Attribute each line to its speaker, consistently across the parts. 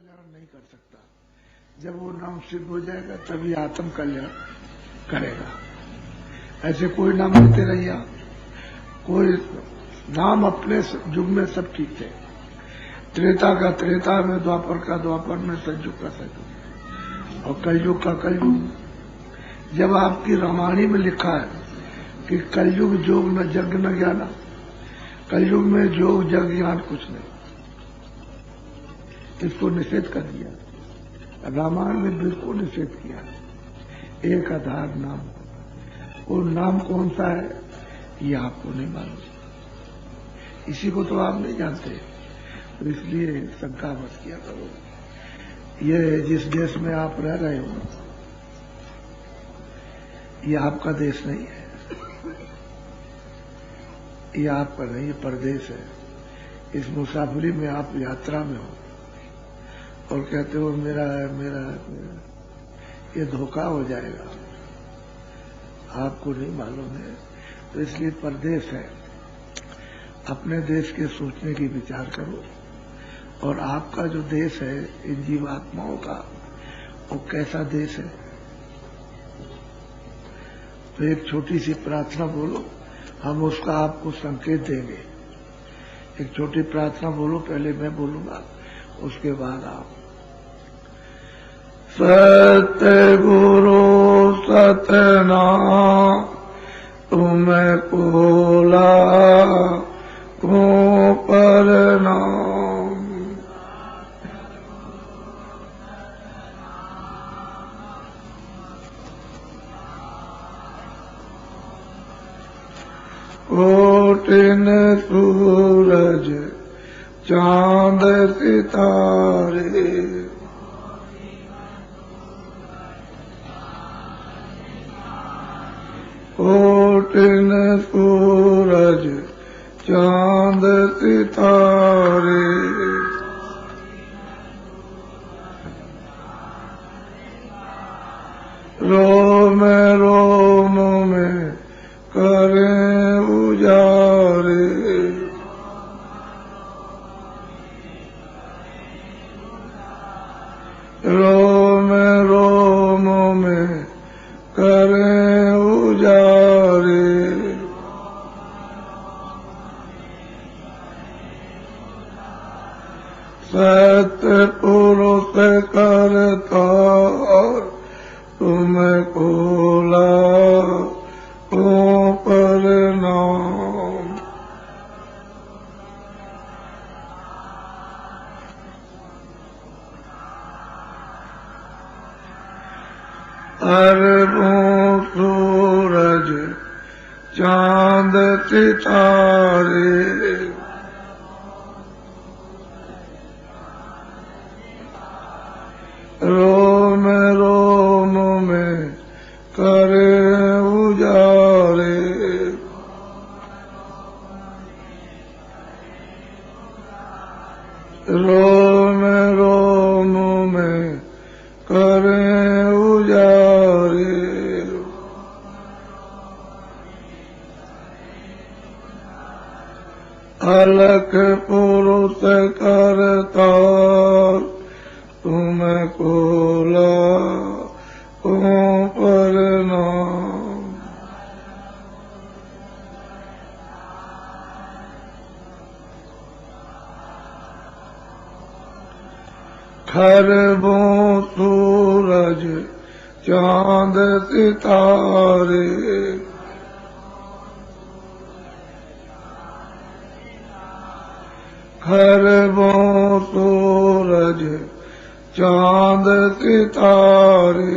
Speaker 1: कल्याण नहीं कर सकता। जब वो नाम सिद्ध हो जाएगा तभी आत्म कल्याण करेगा। ऐसे कोई नाम लेते रहिए। कोई नाम अपने युग में सब ठीक थे। त्रेता का त्रेता में, द्वापर का द्वापर में, सतयुग का सतयुग और कलयुग का कलयुग। जब आपकी रामायणी में लिखा है कि कलयुग जोग न जग न ज्ञान, कलयुग में जोग जग ज्ञान कुछ नहीं, इसको निषेध कर दिया। रामायण में बिल्कुल निषेध किया। एक आधार नाम, वो नाम कौन सा है ये आपको नहीं मालूम, इसी को तो आप नहीं जानते, तो इसलिए शंका मत किया करो। ये जिस देश में आप रह रहे हो ये आपका देश नहीं है, ये आपका नहीं, ये परदेश है। इस मुसाफिरी में आप यात्रा में हो और कहते हो मेरा है, मेरा है, मेरा है, ये धोखा हो जाएगा, आपको नहीं मालूम है। तो इसलिए परदेश है। अपने देश के सोचने की विचार करो। और आपका जो देश है इन जीवात्माओं का, वो कैसा देश है। तो एक छोटी सी प्रार्थना बोलो, हम उसका आपको संकेत देंगे। एक छोटी प्रार्थना बोलो, पहले मैं बोलूंगा उसके बाद आप। सत्य गुरु सतनाम तुम्हें कोला को परनाम। कोटिन सूरज चांद सितारे, कोटिन सूरज चांद सितारे, रोम रोम में करें उजारे, रोम रोम में करें उजारे। सत्य पुरुष करता तुम्हें कोला को परनाम। अरबों सूरज चांद सितारे, रोम रोम में करे उजारे, रोम रोम में करे उजारे। अलख पुरुष करता तुम्हें कोला को परनाम। खरबों सूरज चांद सितारे, खरबों सूरज चांद सितारे,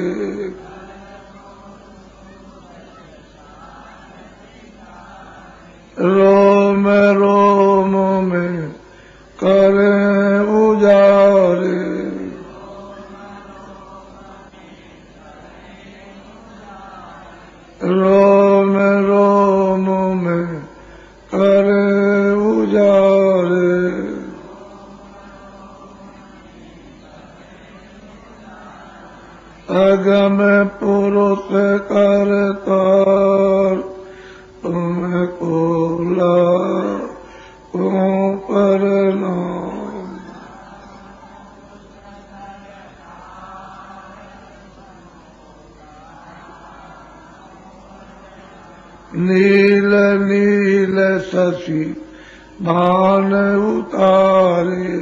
Speaker 1: रोम रोम में करें उजारे, रोम रोम में करें उजारे। अगम पुरुष करता तुम्हें कोला को परनाम। नील नील शशि भान उतारे,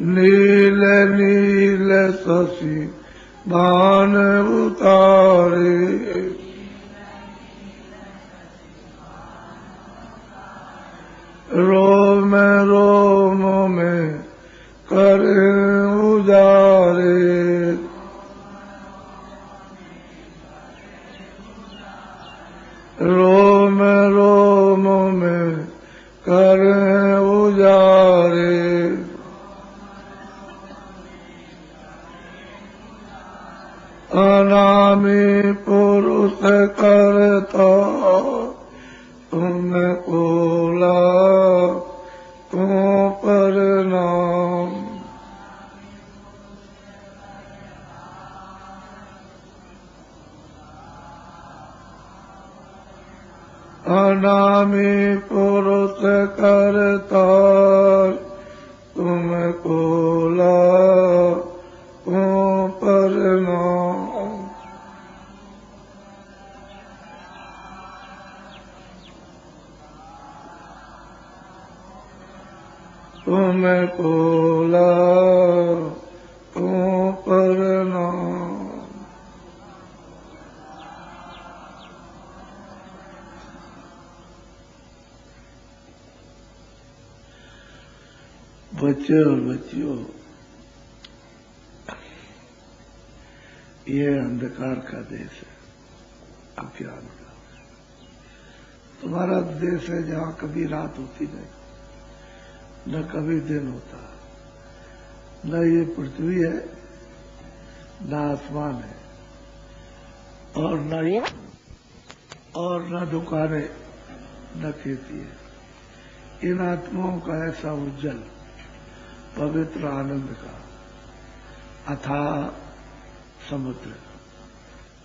Speaker 1: नील नील शशि भान उतारे, रोम रोम में कर उजारे, रोम रोम में कर उजारे, अनामी पुरुष करता तुमको लाखों प्रणाम, अनामी पुरुष करता तुमको लाखों प्रणाम, तुमको लाखों प्रणाम। बच्चे और बच्चियों, ये अंधकार का देश है, अज्ञान का। तुम्हारा देश है जहां कभी रात होती नहीं, न कभी दिन होता, न ये पृथ्वी है, न आसमान है, और न ये और न दुकानें, न खेती है। इन आत्माओं का ऐसा उज्जवल पवित्र आनंद का अथाह समुद्र,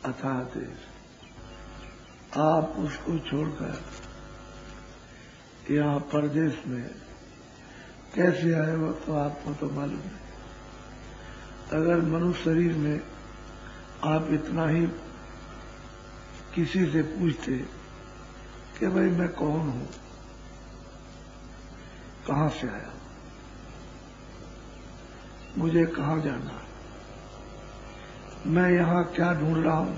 Speaker 1: अथाह देश, आप उसको छोड़कर यहाँ परदेश में कैसे आए हो तो आपको तो मालूम है। अगर मनुष्य शरीर में आप इतना ही किसी से पूछते कि भाई मैं कौन हूं, कहां से आया, मुझे कहां जाना, मैं यहां क्या ढूंढ रहा हूं,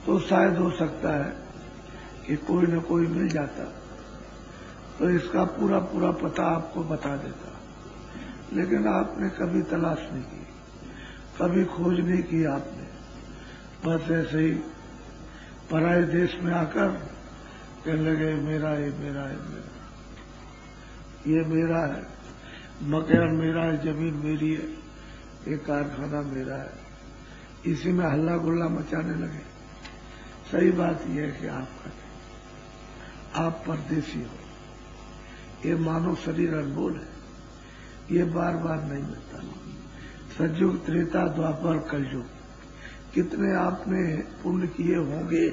Speaker 1: तो शायद हो सकता है कि कोई न कोई मिल जाता तो इसका पूरा पूरा पता आपको बता देता। लेकिन आपने कभी तलाश नहीं की, कभी खोज नहीं की आपने, बस ऐसे ही पराये देश में आकर कहने लगे मेरा है, मेरा है, मेरा, ये मेरा है, मकान मेरा है, जमीन मेरी है, ये कारखाना मेरा है, इसी में हल्ला गुल्ला मचाने लगे। सही बात यह है कि आप परदेसी हो। ये मानव शरीर अनमोल है, ये बार बार नहीं मिलता। सतयुग, त्रेता, द्वापर, कलयुग, कितने आपने पुण्य किए होंगे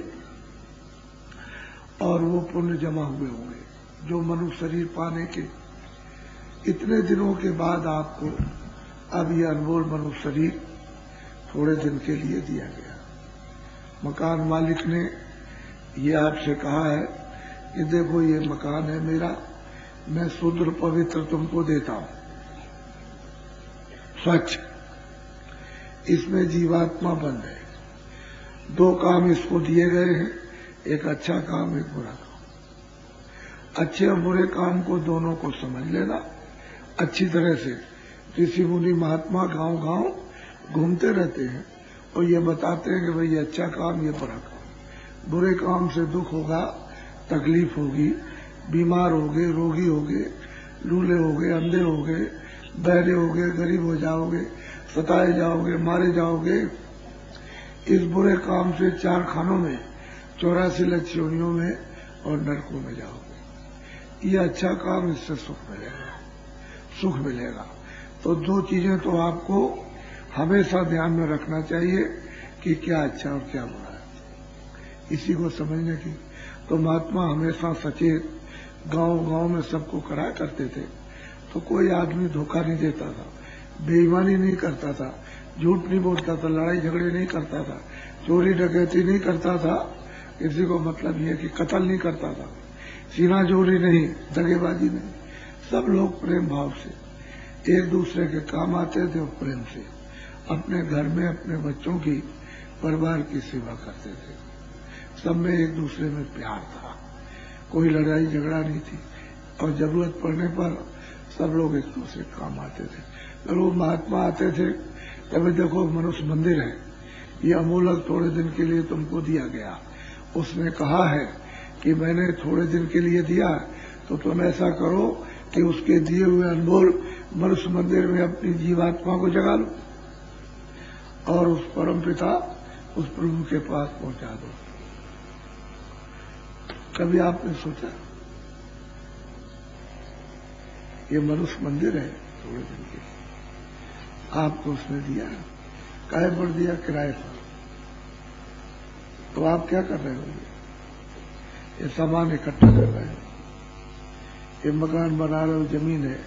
Speaker 1: और वो पुण्य जमा हुए होंगे, जो मनुष्य शरीर पाने के इतने दिनों के बाद आपको अब ये अनमोल मनुष्य शरीर थोड़े दिन के लिए दिया गया। मकान मालिक ने ये आपसे कहा है कि देखो ये मकान है मेरा, मैं शुद्ध पवित्र तुमको देता हूं, स्वच्छ, इसमें जीवात्मा बंद है। दो काम इसको दिए गए हैं, एक अच्छा काम, एक बुरा काम। अच्छे और बुरे काम को दोनों को समझ लेना अच्छी तरह से। ऋषि मुनि महात्मा गांव गांव घूमते रहते हैं और ये बताते हैं कि भाई ये अच्छा काम, ये बुरा काम। बुरे काम से दुख होगा, तकलीफ होगी, बीमार होगे, रोगी होगे, लूले होगे, अंधे होगे, बहरे होगे, गरीब हो जाओगे, सताए जाओगे, मारे जाओगे। इस बुरे काम से 4 खानों में, 84 लक्ष योनियों में और नरकों में जाओगे। ये अच्छा काम, इससे सुख मिलेगा, सुख मिलेगा। तो 2 चीजें तो आपको हमेशा ध्यान में रखना चाहिए कि क्या अच्छा और क्या बुरा है। इसी को समझने की तो महात्मा हमेशा सचेत गांव गांव में सबको करा करते थे। तो कोई आदमी धोखा नहीं देता था, बेईमानी नहीं करता था, झूठ नहीं बोलता था, लड़ाई झगड़े नहीं करता था, चोरी डकैती नहीं करता था, किसी को मतलब ये कि कत्ल नहीं करता था, सीना चोरी नहीं, दगेबाजी नहीं। सब लोग प्रेम भाव से एक दूसरे के काम आते थे और प्रेम से अपने घर में अपने बच्चों की, परिवार की सेवा करते थे। सब में एक दूसरे में प्यार था, कोई लड़ाई झगड़ा नहीं थी और जरूरत पड़ने पर सब लोग एक दूसरे के काम आते थे। जरूर महात्मा आते थे, कभी देखो मनुष्य मंदिर है, ये अमूलक थोड़े दिन के लिए तुमको दिया गया, उसने कहा है कि मैंने थोड़े दिन के लिए दिया तो तुम ऐसा करो कि उसके दिए हुए अनमोल मनुष्य मंदिर में अपनी जीवात्मा को जगा लो और उस परम पिता, उस प्रभु के पास पहुंचा दो। कभी आपने सोचा ये मनुष्य मंदिर है थोड़े दिन के, आपको उसने दिया, काहे पर दिया? किराए पर। तो आप क्या कर रहे हो? ये सामान इकट्ठा कर रहे हो, ये मकान बना रहे हो, जमीन है,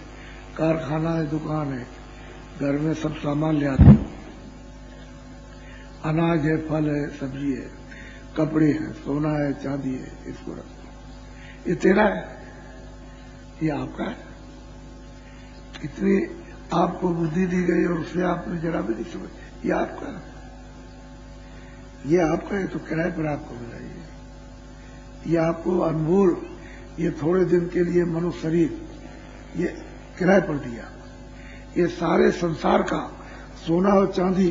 Speaker 1: कारखाना है, दुकान है, घर में सब सामान ले आते हो, अनाज है, फल है, सब्जी है, कपड़े हैं, सोना है, चांदी है, इसको रखो। ये तेरा है, ये आपका है। इतनी आपको बुद्धि दी गई और उससे आपने जरा भी नहीं समझ, ये आपका है, ये आपका है, तो किराए पर आपको मिला। ये आपको अनमोल, ये थोड़े दिन के लिए मनुष्य शरीर ये किराए पर दिया। ये सारे संसार का सोना और चांदी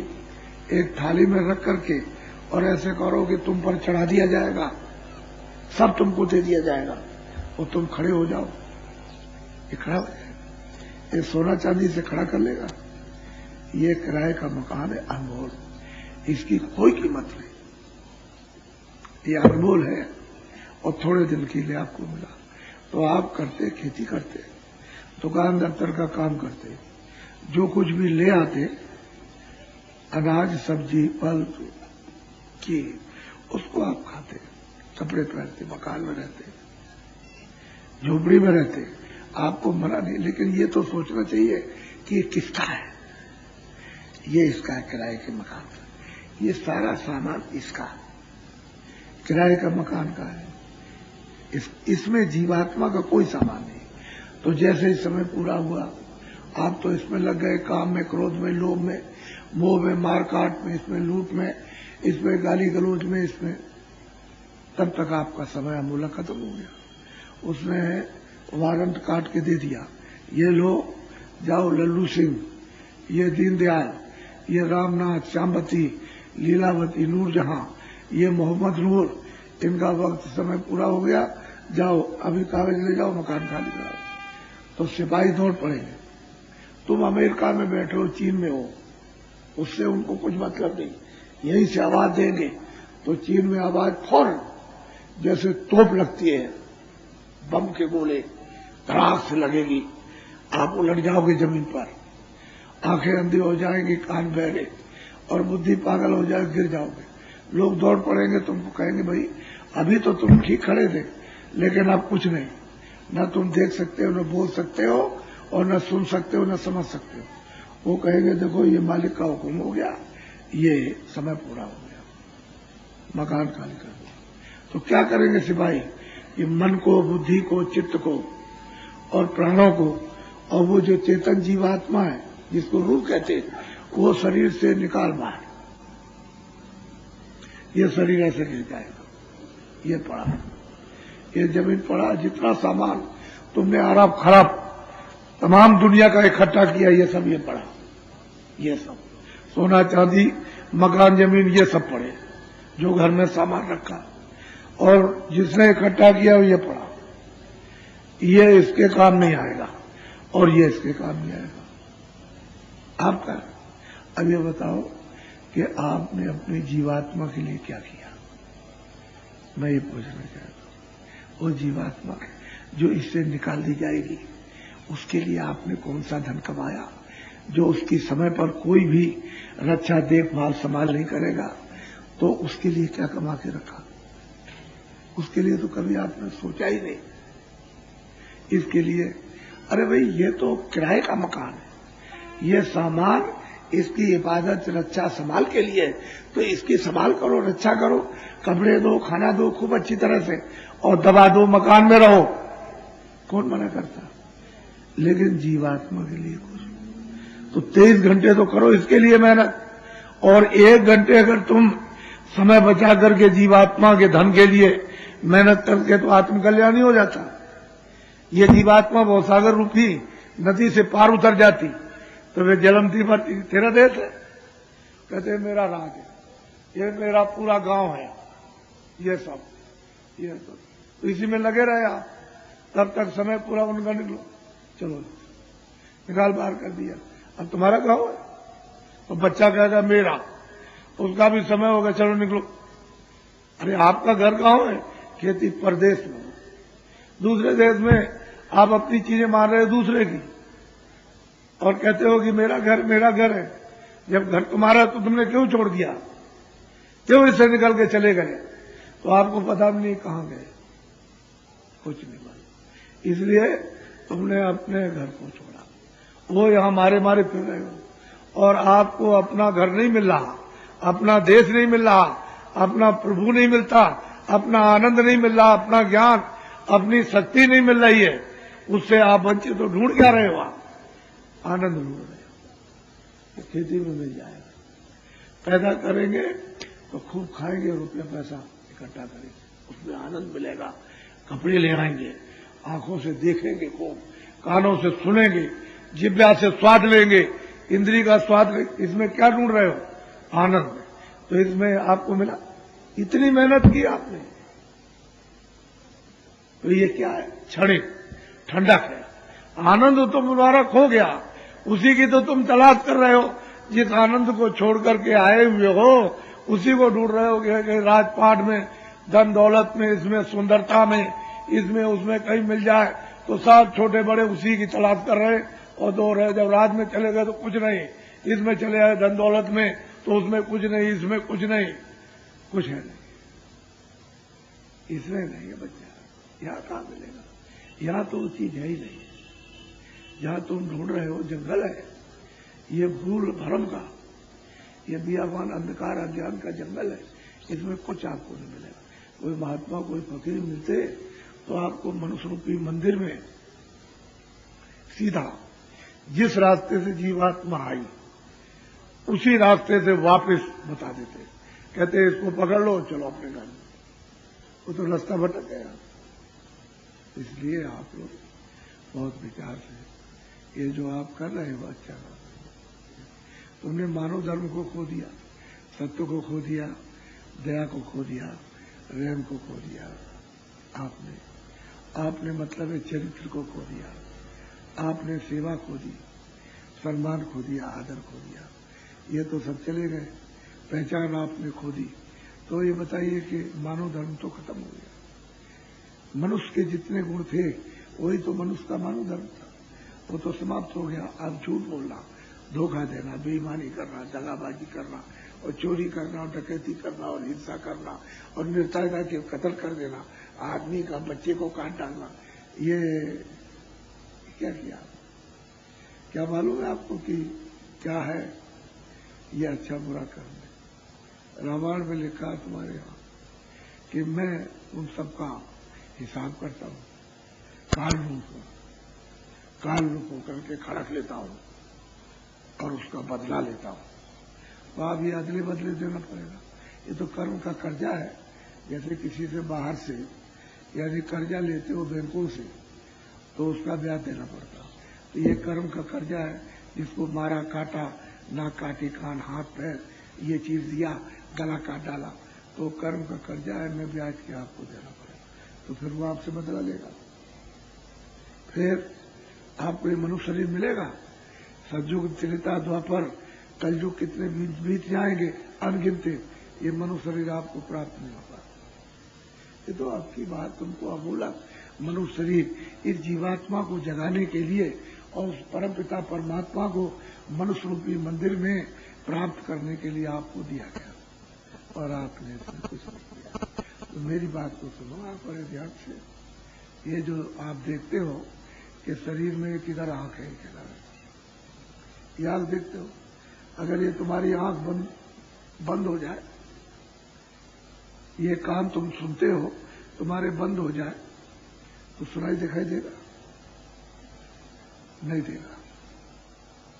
Speaker 1: एक थाली में रख करके और ऐसे करो कि तुम पर चढ़ा दिया जाएगा, सब तुमको दे दिया जाएगा और तुम खड़े हो जाओ, ये खड़ा हो जाएगा। ये सोना चांदी से खड़ा कर लेगा। ये किराए का मकान है, अनमोल, इसकी कोई कीमत नहीं, ये अनमोल है और थोड़े दिन के लिए आपको मिला। तो आप करते, खेती करते, दुकान दफ्तर का काम करते, जो कुछ भी ले आते, अनाज, सब्जी, फल की, उसको आप खाते, कपड़े पहनते, मकान में रहते, झोपड़ी में रहते, आपको मना नहीं। लेकिन ये तो सोचना चाहिए कि ये किसका है, ये इसका है, किराए के मकान का, ये सारा सामान इसका है, किराए का मकान का है, इसमें जीवात्मा का कोई सामान नहीं। तो जैसे ही समय पूरा हुआ, आप तो इसमें लग गए, काम में, क्रोध में, लोभ में, मोह में, मार काट में, इसमें लूट में, इसमें गाली गलौज में, इसमें, तब तक आपका समय अमूलक खत्म हो गया। उसने वारंट काट के दे दिया, ये लो, जाओ लल्लू सिंह, ये दीनदयाल, ये रामनाथ, श्यामवती, लीलावती, नूरजहां, ये मोहम्मद नूर, इनका वक्त समय पूरा हो गया, जाओ अभी कागज ले जाओ, मकान खाली कराओ। तो सिपाही दौड़ पड़ेंगे। तुम अमेरिका में बैठे हो, चीन में हो, उससे उनको कुछ मतलब नहीं, यहीं से आवाज देंगे तो चीन में आवाज फौरन जैसे तोप लगती है, बम के गोले धड़ाक से लगेगी, आप उलट जाओगे जमीन पर, आंखें अंधी हो जाएंगी, कान बहरे और बुद्धि पागल हो जाए, गिर जाओगे। लोग दौड़ पड़ेंगे, तुमको कहेंगे भाई अभी तो तुम ठीक खड़े थे, लेकिन अब कुछ नहीं, न तुम देख सकते हो, न बोल सकते हो, और न सुन सकते हो, न समझ सकते हो। वो कहेंगे देखो ये मालिक का हुक्म हो गया, ये समय पूरा हो गया, मकान खाली कर दो। तो क्या करेंगे सिपाही? ये मन को, बुद्धि को, चित्त को और प्राणों को, और वो जो चेतन जीवात्मा है जिसको रूह कहते हैं, वो शरीर से निकाल बाहर। ये शरीर ऐसे गिर जाएगा, ये पड़ा, ये जमीन पड़ा, जितना सामान तुमने अरब खरब तमाम दुनिया का इकट्ठा किया, ये सब ये पड़ा, ये सब सोना चांदी, मकान, जमीन, ये सब पड़े, जो घर में सामान रखा, और जिसने इकट्ठा किया ये पड़ा, ये इसके काम नहीं आएगा और ये इसके काम नहीं आएगा। आपका अब ये बताओ कि आपने अपनी जीवात्मा के लिए क्या किया? मैं ये पूछना चाहता हूं, वो जीवात्मा जो इससे निकाल दी जाएगी, उसके लिए आपने कौन सा धन कमाया, जो उसकी समय पर कोई भी रक्षा, देखभाल, संभाल नहीं करेगा, तो उसके लिए क्या कमा के रखा? उसके लिए तो कभी आपने सोचा ही नहीं। इसके लिए अरे भाई ये तो किराए का मकान है, ये सामान इसकी हिफाजत रक्षा संभाल के लिए, तो इसकी संभाल करो, रक्षा करो, कपड़े दो, खाना दो खूब अच्छी तरह से, और दवा दो, मकान में रहो, कौन मना करता। लेकिन जीवात्मा के लिए कुछ तो 23 घंटे तो करो इसके लिए मेहनत, और 1 घंटे अगर तुम समय बचा करके जीवात्मा के धन के लिए मेहनत करके तो आत्मकल्याण ही हो जाता। ये जीवात्मा भवसागर रूपी नदी से पार उतर जाती तो वे जलमती मरती। तेरा देश है, कहते मेरा राज है, ये मेरा पूरा गांव है, ये सब तो इसी में लगे रहे आप, तब तक समय पूरा उनका निकलो, चलो निकाल बाहर कर दिया, अब तुम्हारा गांव है। तो बच्चा कहेगा मेरा, उसका भी समय होगा, चलो निकलो। अरे आपका घर गांव है, खेती परदेश में, दूसरे देश में आप अपनी चीजें मान रहे हो दूसरे की, और कहते हो कि मेरा घर है। जब घर तुम्हारा है तो तुमने क्यों छोड़ दिया, क्यों इससे निकल के चले गए? तो आपको पता भी नहीं कहां गए, कुछ नहीं मालूम, इसलिए तुमने अपने घर को छोड़ा, वो यहां मारे फिर रहे हो, और आपको अपना घर नहीं मिल रहा, अपना देश नहीं मिल रहा, अपना प्रभु नहीं मिलता, अपना आनंद नहीं मिल रहा, अपना ज्ञान, अपनी शक्ति नहीं मिल रही है, उससे आप वंचित तो ढूंढ क्या रहे हो? आप आनंद ढूंढ रहे हो, खेती में मिल जाएगा, पैदा करेंगे तो खूब खाएंगे, रुपया पैसा इकट्ठा करेंगे, उसमें आनंद मिलेगा, कपड़े ले आएंगे, आंखों से देखेंगे खूब, कानों से सुनेंगे, जिह्वा से स्वाद लेंगे, इंद्री का स्वाद। इसमें क्या ढूंढ रहे हो? आनंद। तो इसमें आपको मिला, इतनी मेहनत की आपने, तो ये क्या है? क्षणिक ठंडक है, आनंद तो तुम्हारा खो गया, उसी की तो तुम तलाश कर रहे हो। जिस आनंद को छोड़ करके आए हुए हो उसी को ढूंढ रहे हो कि राजपाट में, धन दौलत में, इसमें सुंदरता में, इसमें उसमें कहीं मिल जाए, तो सब छोटे बड़े उसी की तलाश कर रहे और दो रहे। जब राज में चले गए तो कुछ नहीं, इसमें चले आए धन दौलत में तो उसमें कुछ नहीं, इसमें कुछ नहीं, कुछ है नहीं, इसमें नहीं है बच्चा, यहां कहां मिलेगा? यहां तो वो चीज है ही नहीं, जहां तुम ढूंढ रहे हो जंगल है, ये भूल भरम का, ये बियाबान अंधकार अज्ञान का जंगल है, इसमें कुछ आपको नहीं मिलेगा। कोई महात्मा कोई फकीर मिलते तो आपको मनुष्य रूपी मंदिर में सीधा जिस रास्ते से जीवात्मा आई उसी रास्ते से वापस बता देते, कहते इसको पकड़ लो, चलो अपने घर में, वो तो रास्ता भटक गया। इसलिए आप लोग बहुत विचार से ये जो आप कर रहे हो अच्छा काम, तुमने मानव धर्म को खो दिया, सत्य को खो दिया, दया को खो दिया, प्रेम को खो दिया, आपने मतलब है चरित्र को खो दिया, आपने सेवा खो दी, सम्मान खो दिया, आदर खो दिया, ये तो सब चले गए, पहचान आपने खो दी। तो ये बताइए कि मानव धर्म तो खत्म हो गया। मनुष्य के जितने गुण थे वही तो मनुष्य का मानव धर्म था, वो तो समाप्त हो गया। अब झूठ बोलना, धोखा देना, बेईमानी करना, दगाबाजी करना, और चोरी करना, और डकैती करना, और हिंसा करना, और निर्दयता के कत्ल कर देना, आदमी का बच्चे को काट डालना, ये क्या किया? क्या मालूम है आपको कि क्या है ये अच्छा बुरा कर्म? रामायण में लिखा है तुम्हारे यहां कि मैं उन सबका हिसाब करता हूं, काल रूप होकर के खड़क लेता हूं और उसका बदला लेता हूं। तो आप ये अदले बदले देना पड़ेगा, ये तो कर्म का कर्जा है। जैसे किसी से बाहर से यानी कर्जा लेते हो बैंकों से तो उसका ब्याज देना पड़ता, तो ये कर्म का कर्जा है। जिसको मारा, काटा, नाक काटी, कान, हाथ, पैर, ये चीज दिया, गला काट डाला, तो कर्म का कर्जा है, मैं ब्याज के आपको देना पड़ेगा। तो फिर वो आपसे बदला लेगा, फिर आपको ये मनुष्य शरीर मिलेगा। सतयुग, त्रेता, द्वापर, कलयुग कितने बीत जाएंगे अनगिनते, ये मनुष्य शरीर आपको प्राप्त नहीं होगा। ये तो आपकी बात तुमको अमूलक मनुष्य शरीर इस जीवात्मा को जगाने के लिए और उस परमपिता परमात्मा को मनुष्य रूपी मंदिर में प्राप्त करने के लिए आपको दिया गया, और आपने इसमें कुछ नहीं किया। तो मेरी बात को सुनो आप बड़े ध्यान से। ये जो आप देखते हो कि शरीर में किधर आंख है, किधर ये आंख देखते हो, अगर ये तुम्हारी आंख बंद हो जाए, ये कान तुम सुनते हो तुम्हारे बंद हो जाए, तो सुनाई दिखाई देगा? नहीं देगा।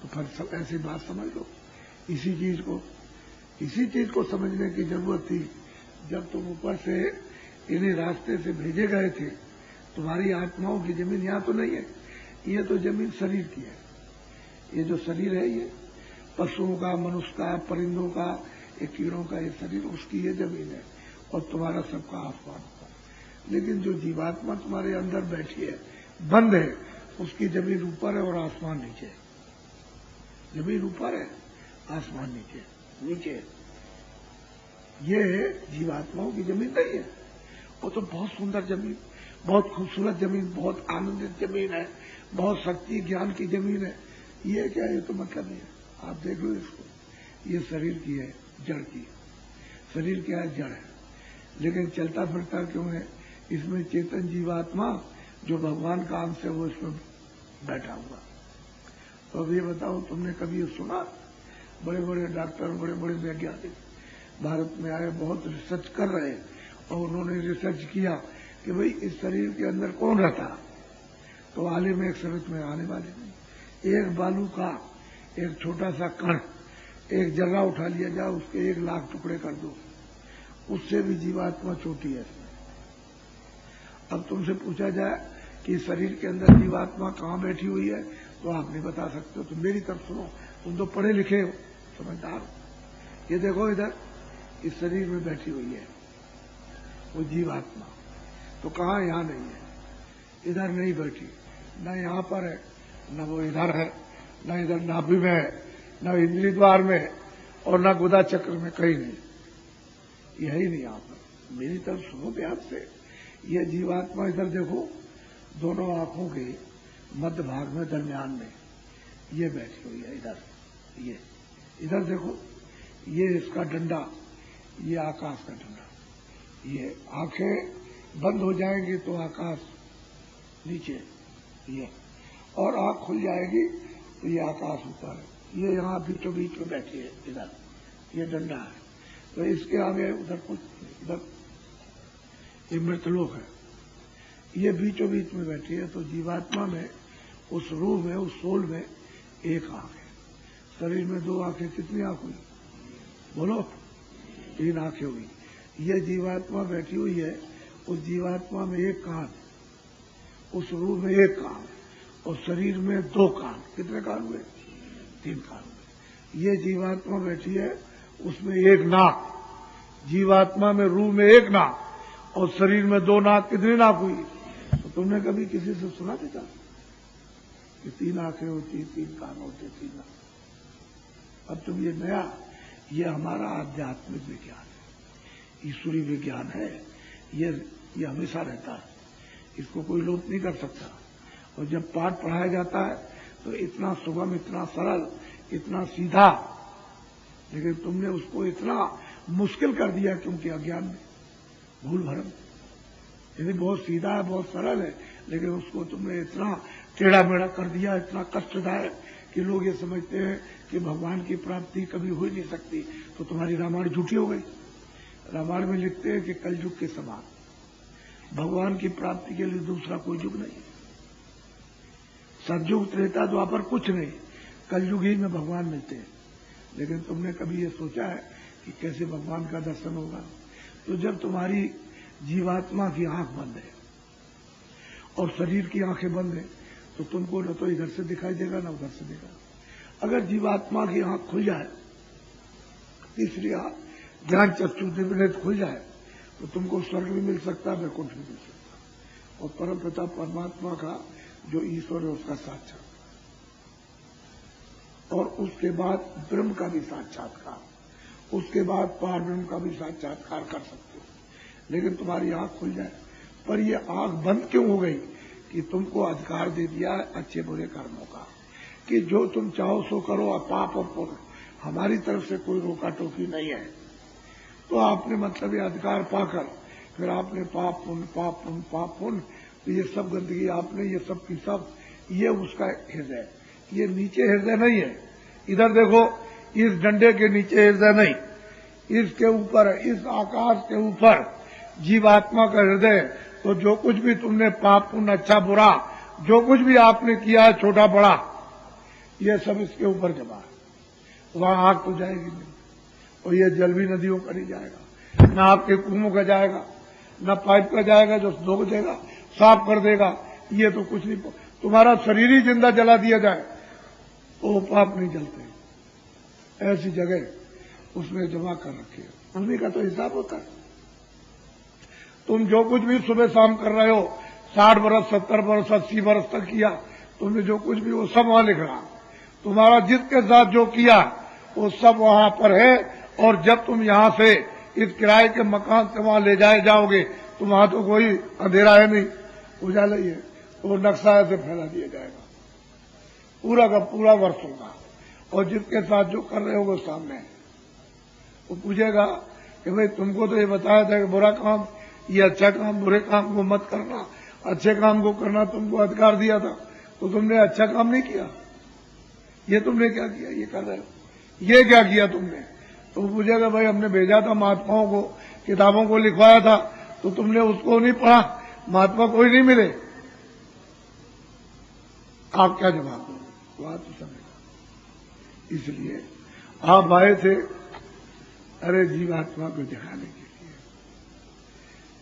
Speaker 1: तो फिर सब ऐसी बात समझ लो। इसी चीज को समझने की जरूरत थी। जब तुम ऊपर से इन्हीं रास्ते से भेजे गए थे, तुम्हारी आत्माओं की जमीन यहां तो नहीं है, ये तो जमीन शरीर की है। ये जो शरीर है, ये पशुओं का, मनुष्य का, परिंदों का, ये कीड़ों का ये शरीर, उसकी ये जमीन है, और तुम्हारा सबका आसमान का। लेकिन जो जीवात्मा तुम्हारे अंदर बैठी है, बंद है, उसकी जमीन ऊपर है और आसमान नीचे है। जमीन ऊपर है, आसमान नीचे। ये जीवात्माओं की जमीन नहीं है। वो तो बहुत सुंदर जमीन, बहुत खूबसूरत जमीन, बहुत आनंदित जमीन है, बहुत शक्ति ज्ञान की जमीन है। ये क्या, ये तो मतलब नहीं है। आप देख लो इसको, ये शरीर की है, जड़ की। शरीर क्या है? जड़ है। लेकिन चलता फिरता क्यों है? इसमें चेतन जीवात्मा जो भगवान का अंश है, वो इसमें बैठा हुआ। तो अब ये बताओ, तुमने कभी ये सुना? बड़े बड़े डॉक्टर, बड़े बड़े वैज्ञानिक भारत में आए, बहुत रिसर्च कर रहे हैं, और उन्होंने रिसर्च किया कि भाई इस शरीर के अंदर कौन रहता। तो आलिम एक शरीर में आने वाले नहीं। एक बालू का एक छोटा सा कण, एक जर्रा उठा लिया जाए, उसके 1 लाख टुकड़े कर दो, उससे भी जीवात्मा छोटी है इसमें। अब तुमसे पूछा जाए कि शरीर के अंदर जीवात्मा कहाँ बैठी हुई है, तो आप नहीं बता सकते हो। तुम मेरी तरफ सुनो, तुम तो पढ़े लिखे हो, समझदार हो। ये देखो, इधर इस शरीर में बैठी हुई है वो जीवात्मा। तो कहाँ? यहां नहीं है, इधर नहीं बैठी, न यहां पर है, न वो इधर है, न इधर नाभि में है, न इंद्रिय द्वार में, और न गुदा चक्र में, कहीं नहीं। यही नहीं यहां पर। मेरी तरफ सुनो ध्यान से। ये जीवात्मा इधर देखो, दोनों आंखों के मध्य भाग में, दरमियान में ये बैठी हुई है। इधर ये, इधर देखो, ये इसका डंडा, ये आकाश का डंडा। ये आंखें बंद हो जाएंगी तो आकाश नीचे, ये, और आंख खुल जाएगी तो ये आकाश ऊपर है। ये यहां बीचों बीच में बैठी है, इधर ये डंडा है। तो इसके आगे उधर कुछ, इधर ये मृतलोक है, ये बीचों बीच में बैठी है। तो जीवात्मा में, उस रूह में, उस सोल में 1 आंख है। शरीर में 2 आंखें, कितनी आंख हुई? बोलो। 3 आंखें हुई। ये जीवात्मा बैठी हुई है, उस जीवात्मा में 1 कान, उस रूह में 1 कान, और शरीर में 2 कान। कितने कान हुए? 3 कान हुए। ये जीवात्मा बैठी है, उसमें 1 नाक। जीवात्मा में, रूह में 1 नाक, और शरीर में 2 नाक। कितनी नाक हुई? तो तुमने कभी किसी से सुना था कि 3 आंखें होती, 3 कान होते, 3 नाक? अब तुम ये नया, ये हमारा आध्यात्मिक विज्ञान है, ईश्वरीय विज्ञान है। ये हमेशा रहता है, इसको कोई लोप नहीं कर सकता। और जब पाठ पढ़ाया जाता है तो इतना सुगम, इतना सरल, इतना सीधा, लेकिन तुमने उसको इतना मुश्किल कर दिया, क्योंकि अज्ञान में, भूल भरम। यदि बहुत सीधा है, बहुत सरल है, लेकिन उसको तुमने इतना टेढ़ा मेढ़ा कर दिया, इतना कष्टदायक, कि लोग ये समझते हैं कि भगवान की प्राप्ति कभी हो ही नहीं सकती। तो तुम्हारी रामायण झूठी हो गई। रामायण में लिखते हैं कि कलयुग के समान भगवान की प्राप्ति के लिए दूसरा कोई युग नहीं। सतयुग, त्रेता, द्वापर कुछ नहीं, कलयुग ही में भगवान मिलते हैं। लेकिन तुमने कभी ये सोचा है कि कैसे भगवान का दर्शन होगा? तो जब तुम्हारी जीवात्मा की आंख बंद है और शरीर की आंखें बंद है, तो तुमको न तो इधर से दिखाई देगा, न उधर से दिखाई। अगर जीवात्मा की आंख खुल जाए, तीसरी आंख, ज्ञान चक्षु दिव्य खुल जाए, तो तुमको स्वर्ग भी मिल सकता है, वैकुंठ भी मिल सकता है। और परम पिता परमात्मा का जो ईश्वर है, उसका साक्षात्कार, और उसके बाद ब्रह्म का भी साक्षात्कार, उसके बाद पार ब्रह्म का भी साक्षात्कार कर सकते हो। लेकिन तुम्हारी आंख खुल जाए। पर ये आंख बंद क्यों हो गई? कि तुमको अधिकार दे दिया अच्छे बुरे कर्मों का, कि जो तुम चाहो सो करो, और पाप और पुण्य, हमारी तरफ से कोई रोका टोकी नहीं है। तो आपने मतलब ये अधिकार पाकर फिर आपने पाप पुण्य, पाप पुण्य, पाप पुण्य, तो ये सब गंदगी आपने, ये सब की सब, ये उसका हृदय, ये नीचे हृदय नहीं है। इधर देखो, इस डंडे के नीचे हृदय नहीं, इसके ऊपर, इस आकाश के ऊपर जीवात्मा का हृदय। तो जो कुछ भी तुमने पाप पुण्य अच्छा बुरा जो कुछ भी आपने किया है छोटा बड़ा, ये सब इसके ऊपर जमा है। वहां आग तो जाएगी नहीं, और ये जल भी नदियों पर ही जाएगा, न आपके कुओं का जाएगा, न पाइप का जाएगा जो धो देगा साफ कर देगा। ये तो कुछ नहीं, तुम्हारा शरीर ही जिंदा जला दिया जाए तो पाप नहीं जलते। ऐसी जगह उसमें जमा कर रखी है, उन्हीं का तो हिसाब होता है। तुम जो कुछ भी सुबह शाम कर रहे हो, 60 वर्ष 70 वर्ष 80 वर्ष तक किया, तुमने जो कुछ भी वो सब वहां लिख रहा। तुम्हारा जिसके साथ जो किया वो सब वहां पर है। और जब तुम यहां से इस किराए के मकान से वहां ले जाओगे तो वहां तो कोई अंधेरा है नहीं, उजाला ही है। वो नक्शा ऐसे फैला दिया जाएगा, पूरा का पूरा वर्ष होगा। और जिसके साथ जो कर रहे हो वो सामने है। वो पूछेगा कि भाई तुमको तो ये बताया था कि बुरा काम, ये अच्छा काम, बुरे काम को मत करना, अच्छे काम को करना तुमको अधिकार दिया था, तो तुमने अच्छा काम नहीं किया। ये तुमने क्या किया, ये कर रहे हो, ये क्या किया तुमने। तो पूछेगा भाई हमने भेजा था महात्माओं को, किताबों को लिखवाया था, तो तुमने उसको नहीं पढ़ा, महात्मा कोई नहीं मिले। आप क्या जवाब दोगे, बात तो समझेगा। इसलिए आप आए थे अरे जीवात्मा को दिखाने के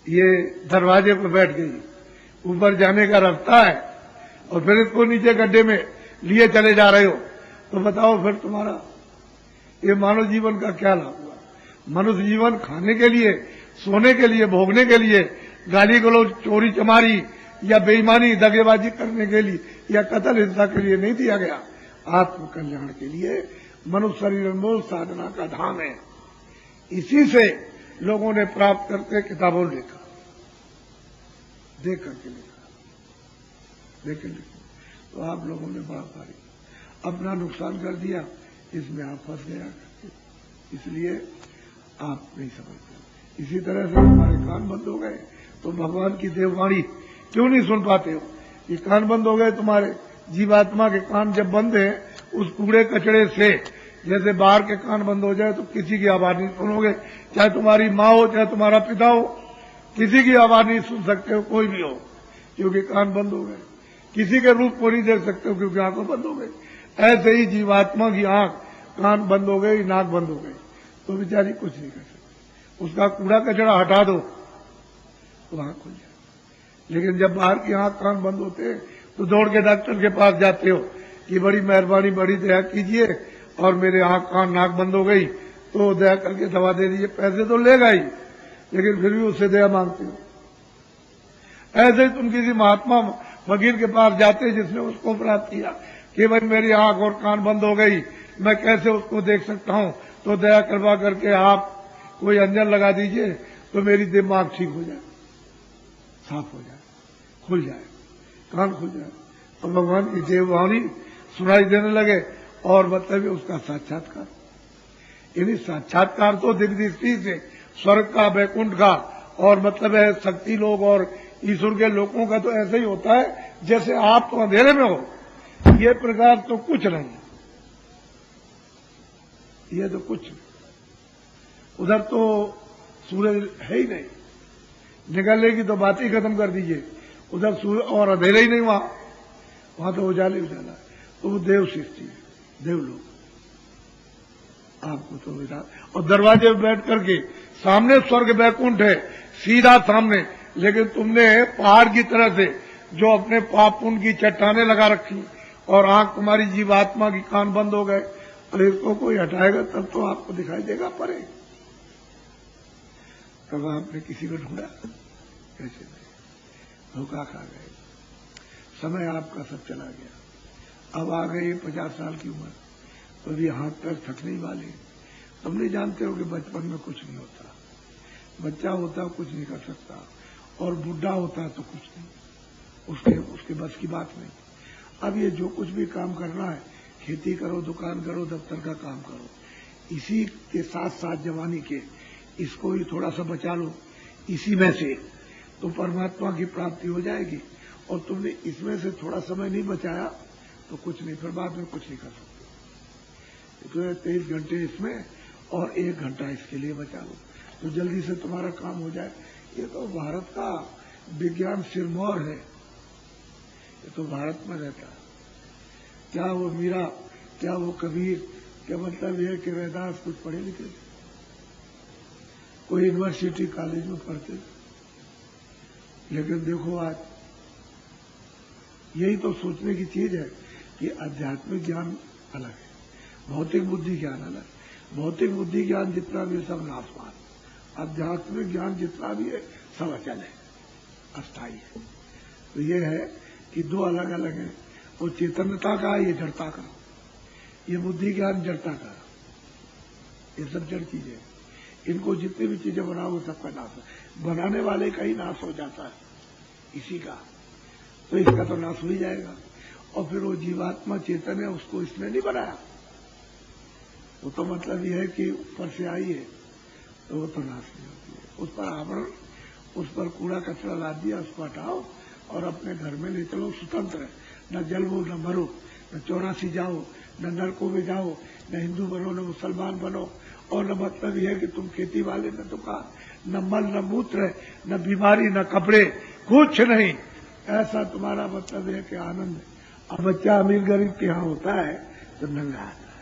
Speaker 1: लिए। ये दरवाजे पर बैठ गई, ऊपर जाने का रास्ता है, और फिर इसको नीचे गड्ढे में लिए चले जा रहे हो, तो बताओ फिर तुम्हारा ये मानव जीवन का क्या लाभ हुआ। मनुष्य जीवन खाने के लिए, सोने के लिए, भोगने के लिए, गाली गलौज, चोरी चमारी या बेईमानी दगेबाजी करने के लिए या कत्ल हिंसा के लिए नहीं दिया गया, आत्म कल्याण के लिए। मनुष्य शरीर अनमोल साधना का धाम है। इसी से लोगों ने प्राप्त करके किताबों लिखा, देख करके लिखा, देख लिखा। तो आप लोगों ने बड़ा भारी अपना नुकसान कर दिया, इसमें आप फंस गया करके, इसलिए आप नहीं समझते। इसी तरह से हमारे कान बंद हो गए तो भगवान की देववाणी क्यों नहीं सुन पाते हो। ये कान बंद हो गए तुम्हारे, जीवात्मा के कान जब बंद है उस कूड़े कचड़े से, जैसे बाहर के कान बंद हो जाए तो किसी की आवाज नहीं सुनोगे, चाहे तुम्हारी माँ हो चाहे तुम्हारा पिता हो, किसी की आवाज नहीं सुन सकते हो, कोई भी हो, क्योंकि कान बंद हो गए। किसी के रूप को नहीं देख सकते हो क्योंकि आंखें बंद हो गई। ऐसे ही जीवात्मा की आंख, कान बंद हो गई, नाक बंद हो गई, तो बेचारी कुछ नहीं कर सकती। उसका कूड़ा कचरा हटा दो तो आंख खुल जाए। लेकिन जब बाहर की आंख कान बंद होते तो दौड़ के डॉक्टर के पास जाते हो कि बड़ी मेहरबानी, बड़ी दया कीजिए, और मेरे आंख कान नाक बंद हो गई, तो दया करके दवा दे दीजिए। पैसे तो लेगा ही, लेकिन फिर भी उससे दया मांगते हो। ऐसे ही तुम किसी महात्मा फकीर के पास जाते जिसने उसको प्राप्त किया कि भाई मेरी आंख और कान बंद हो गई, मैं कैसे उसको देख सकता हूं, तो दया करवा करके आप कोई अंजन लगा दीजिए तो मेरी दिमाग ठीक हो जाए, साफ हो जाए, खुल जाए, कान खुल जाए, तो भगवान की देववाणी सुनाई देने लगे। और मतलब उसका साक्षात्कार, यानी साक्षात्कार तो दिव्य दृष्टि से स्वर्ग का, वैकुंठ का, और मतलब है शक्ति लोग और ईश्वर के लोगों का तो ऐसे ही होता है जैसे आप तो अंधेरे में हो। ये प्रकार तो कुछ नहीं, ये तो कुछ नहीं। उधर तो सूरज है ही नहीं, निकलने की तो बात ही खत्म कर दीजिए। उधर सूरज और अंधेरे ही नहीं, वहां तो उजाले उजाला है। तो वो देव सृष्टि है, देवलोक आपको तो विचार। और दरवाजे पर बैठ करके सामने स्वर्ग वैकुंठ है, सीधा सामने, लेकिन तुमने पहाड़ की तरह से जो अपने पाप पुण्य की चट्टाने लगा रखी, और आंख तुम्हारी जीवात्मा की, कान बंद हो गए। और इसको कोई हटाएगा तब तो आपको दिखाई देगा परे। तब आपने किसी को ढूंढा, कैसे नहीं, धोखा खा गए। समय आपका सब चला गया। अब आ गई 50 साल की उम्र, तो अभी हाथ पैर थकने वाले। तुम नहीं जानते हो कि बचपन में कुछ नहीं होता, बच्चा होता कुछ नहीं कर सकता, और बुढ़ा होता तो कुछ नहीं, उसके बस की बात नहीं। अब ये जो कुछ भी काम करना है, खेती करो, दुकान करो, दफ्तर का काम करो, इसी के साथ साथ जवानी के इसको ही थोड़ा सा बचा लो, इसी में से तो परमात्मा की प्राप्ति हो जाएगी। और तुमने इसमें से थोड़ा समय नहीं बचाया तो कुछ नहीं, फिर बाद में कुछ नहीं कर सकते। तो 23 घंटे इसमें और 1 घंटा इसके लिए बचा लो तो जल्दी से तुम्हारा काम हो जाए। ये तो भारत का विज्ञान सिरमौर है, ये तो भारत में रहता है। क्या वो मीरा, क्या वो कबीर, क्या मतलब ये कि रैदास कुछ पढ़े लिखे थे, कोई यूनिवर्सिटी कॉलेज में पढ़ते, लेकिन देखो आज यही तो सोचने की चीज है कि आध्यात्मिक ज्ञान अलग है, भौतिक बुद्धि ज्ञान अलग। भौतिक बुद्धि ज्ञान जितना भी है सब नाशवान, आध्यात्मिक ज्ञान जितना भी है सब अचल है, अस्थायी है। तो ये है कि दो अलग अलग है, वो चैतन्यता का, ये जड़ता का। ये बुद्धि ज्ञान जड़ता का, ये सब जड़ चीजें। इनको जितनी भी चीजें बनाओ सबका नाश है, बनाने वाले का ही नाश हो जाता है इसी का, तो इसका तो नाश हो ही जाएगा। और फिर वो जीवात्मा चेतन है, उसको इसने नहीं बनाया, वो तो मतलब ये है कि ऊपर से आई है तो वो तो नाश नहीं होती है। उस पर आवरण, उस पर कूड़ा कचरा ला दिया, उसको हटाओ और अपने घर में ले चलो, स्वतंत्र है। न जलवो न मरो, न 84 जाओ, न नरकों में जाओ, न हिंदू बनो न मुसलमान बनो। और न मतलब यह है कि तुम खेती वाले न दुकान, न मल न मूत्र, न बीमारी न कपड़े, कुछ नहीं। ऐसा तुम्हारा मतलब है कि आनंद है। अब बच्चा अमीर गरीब के यहाँ होता है तो नंगा आता है,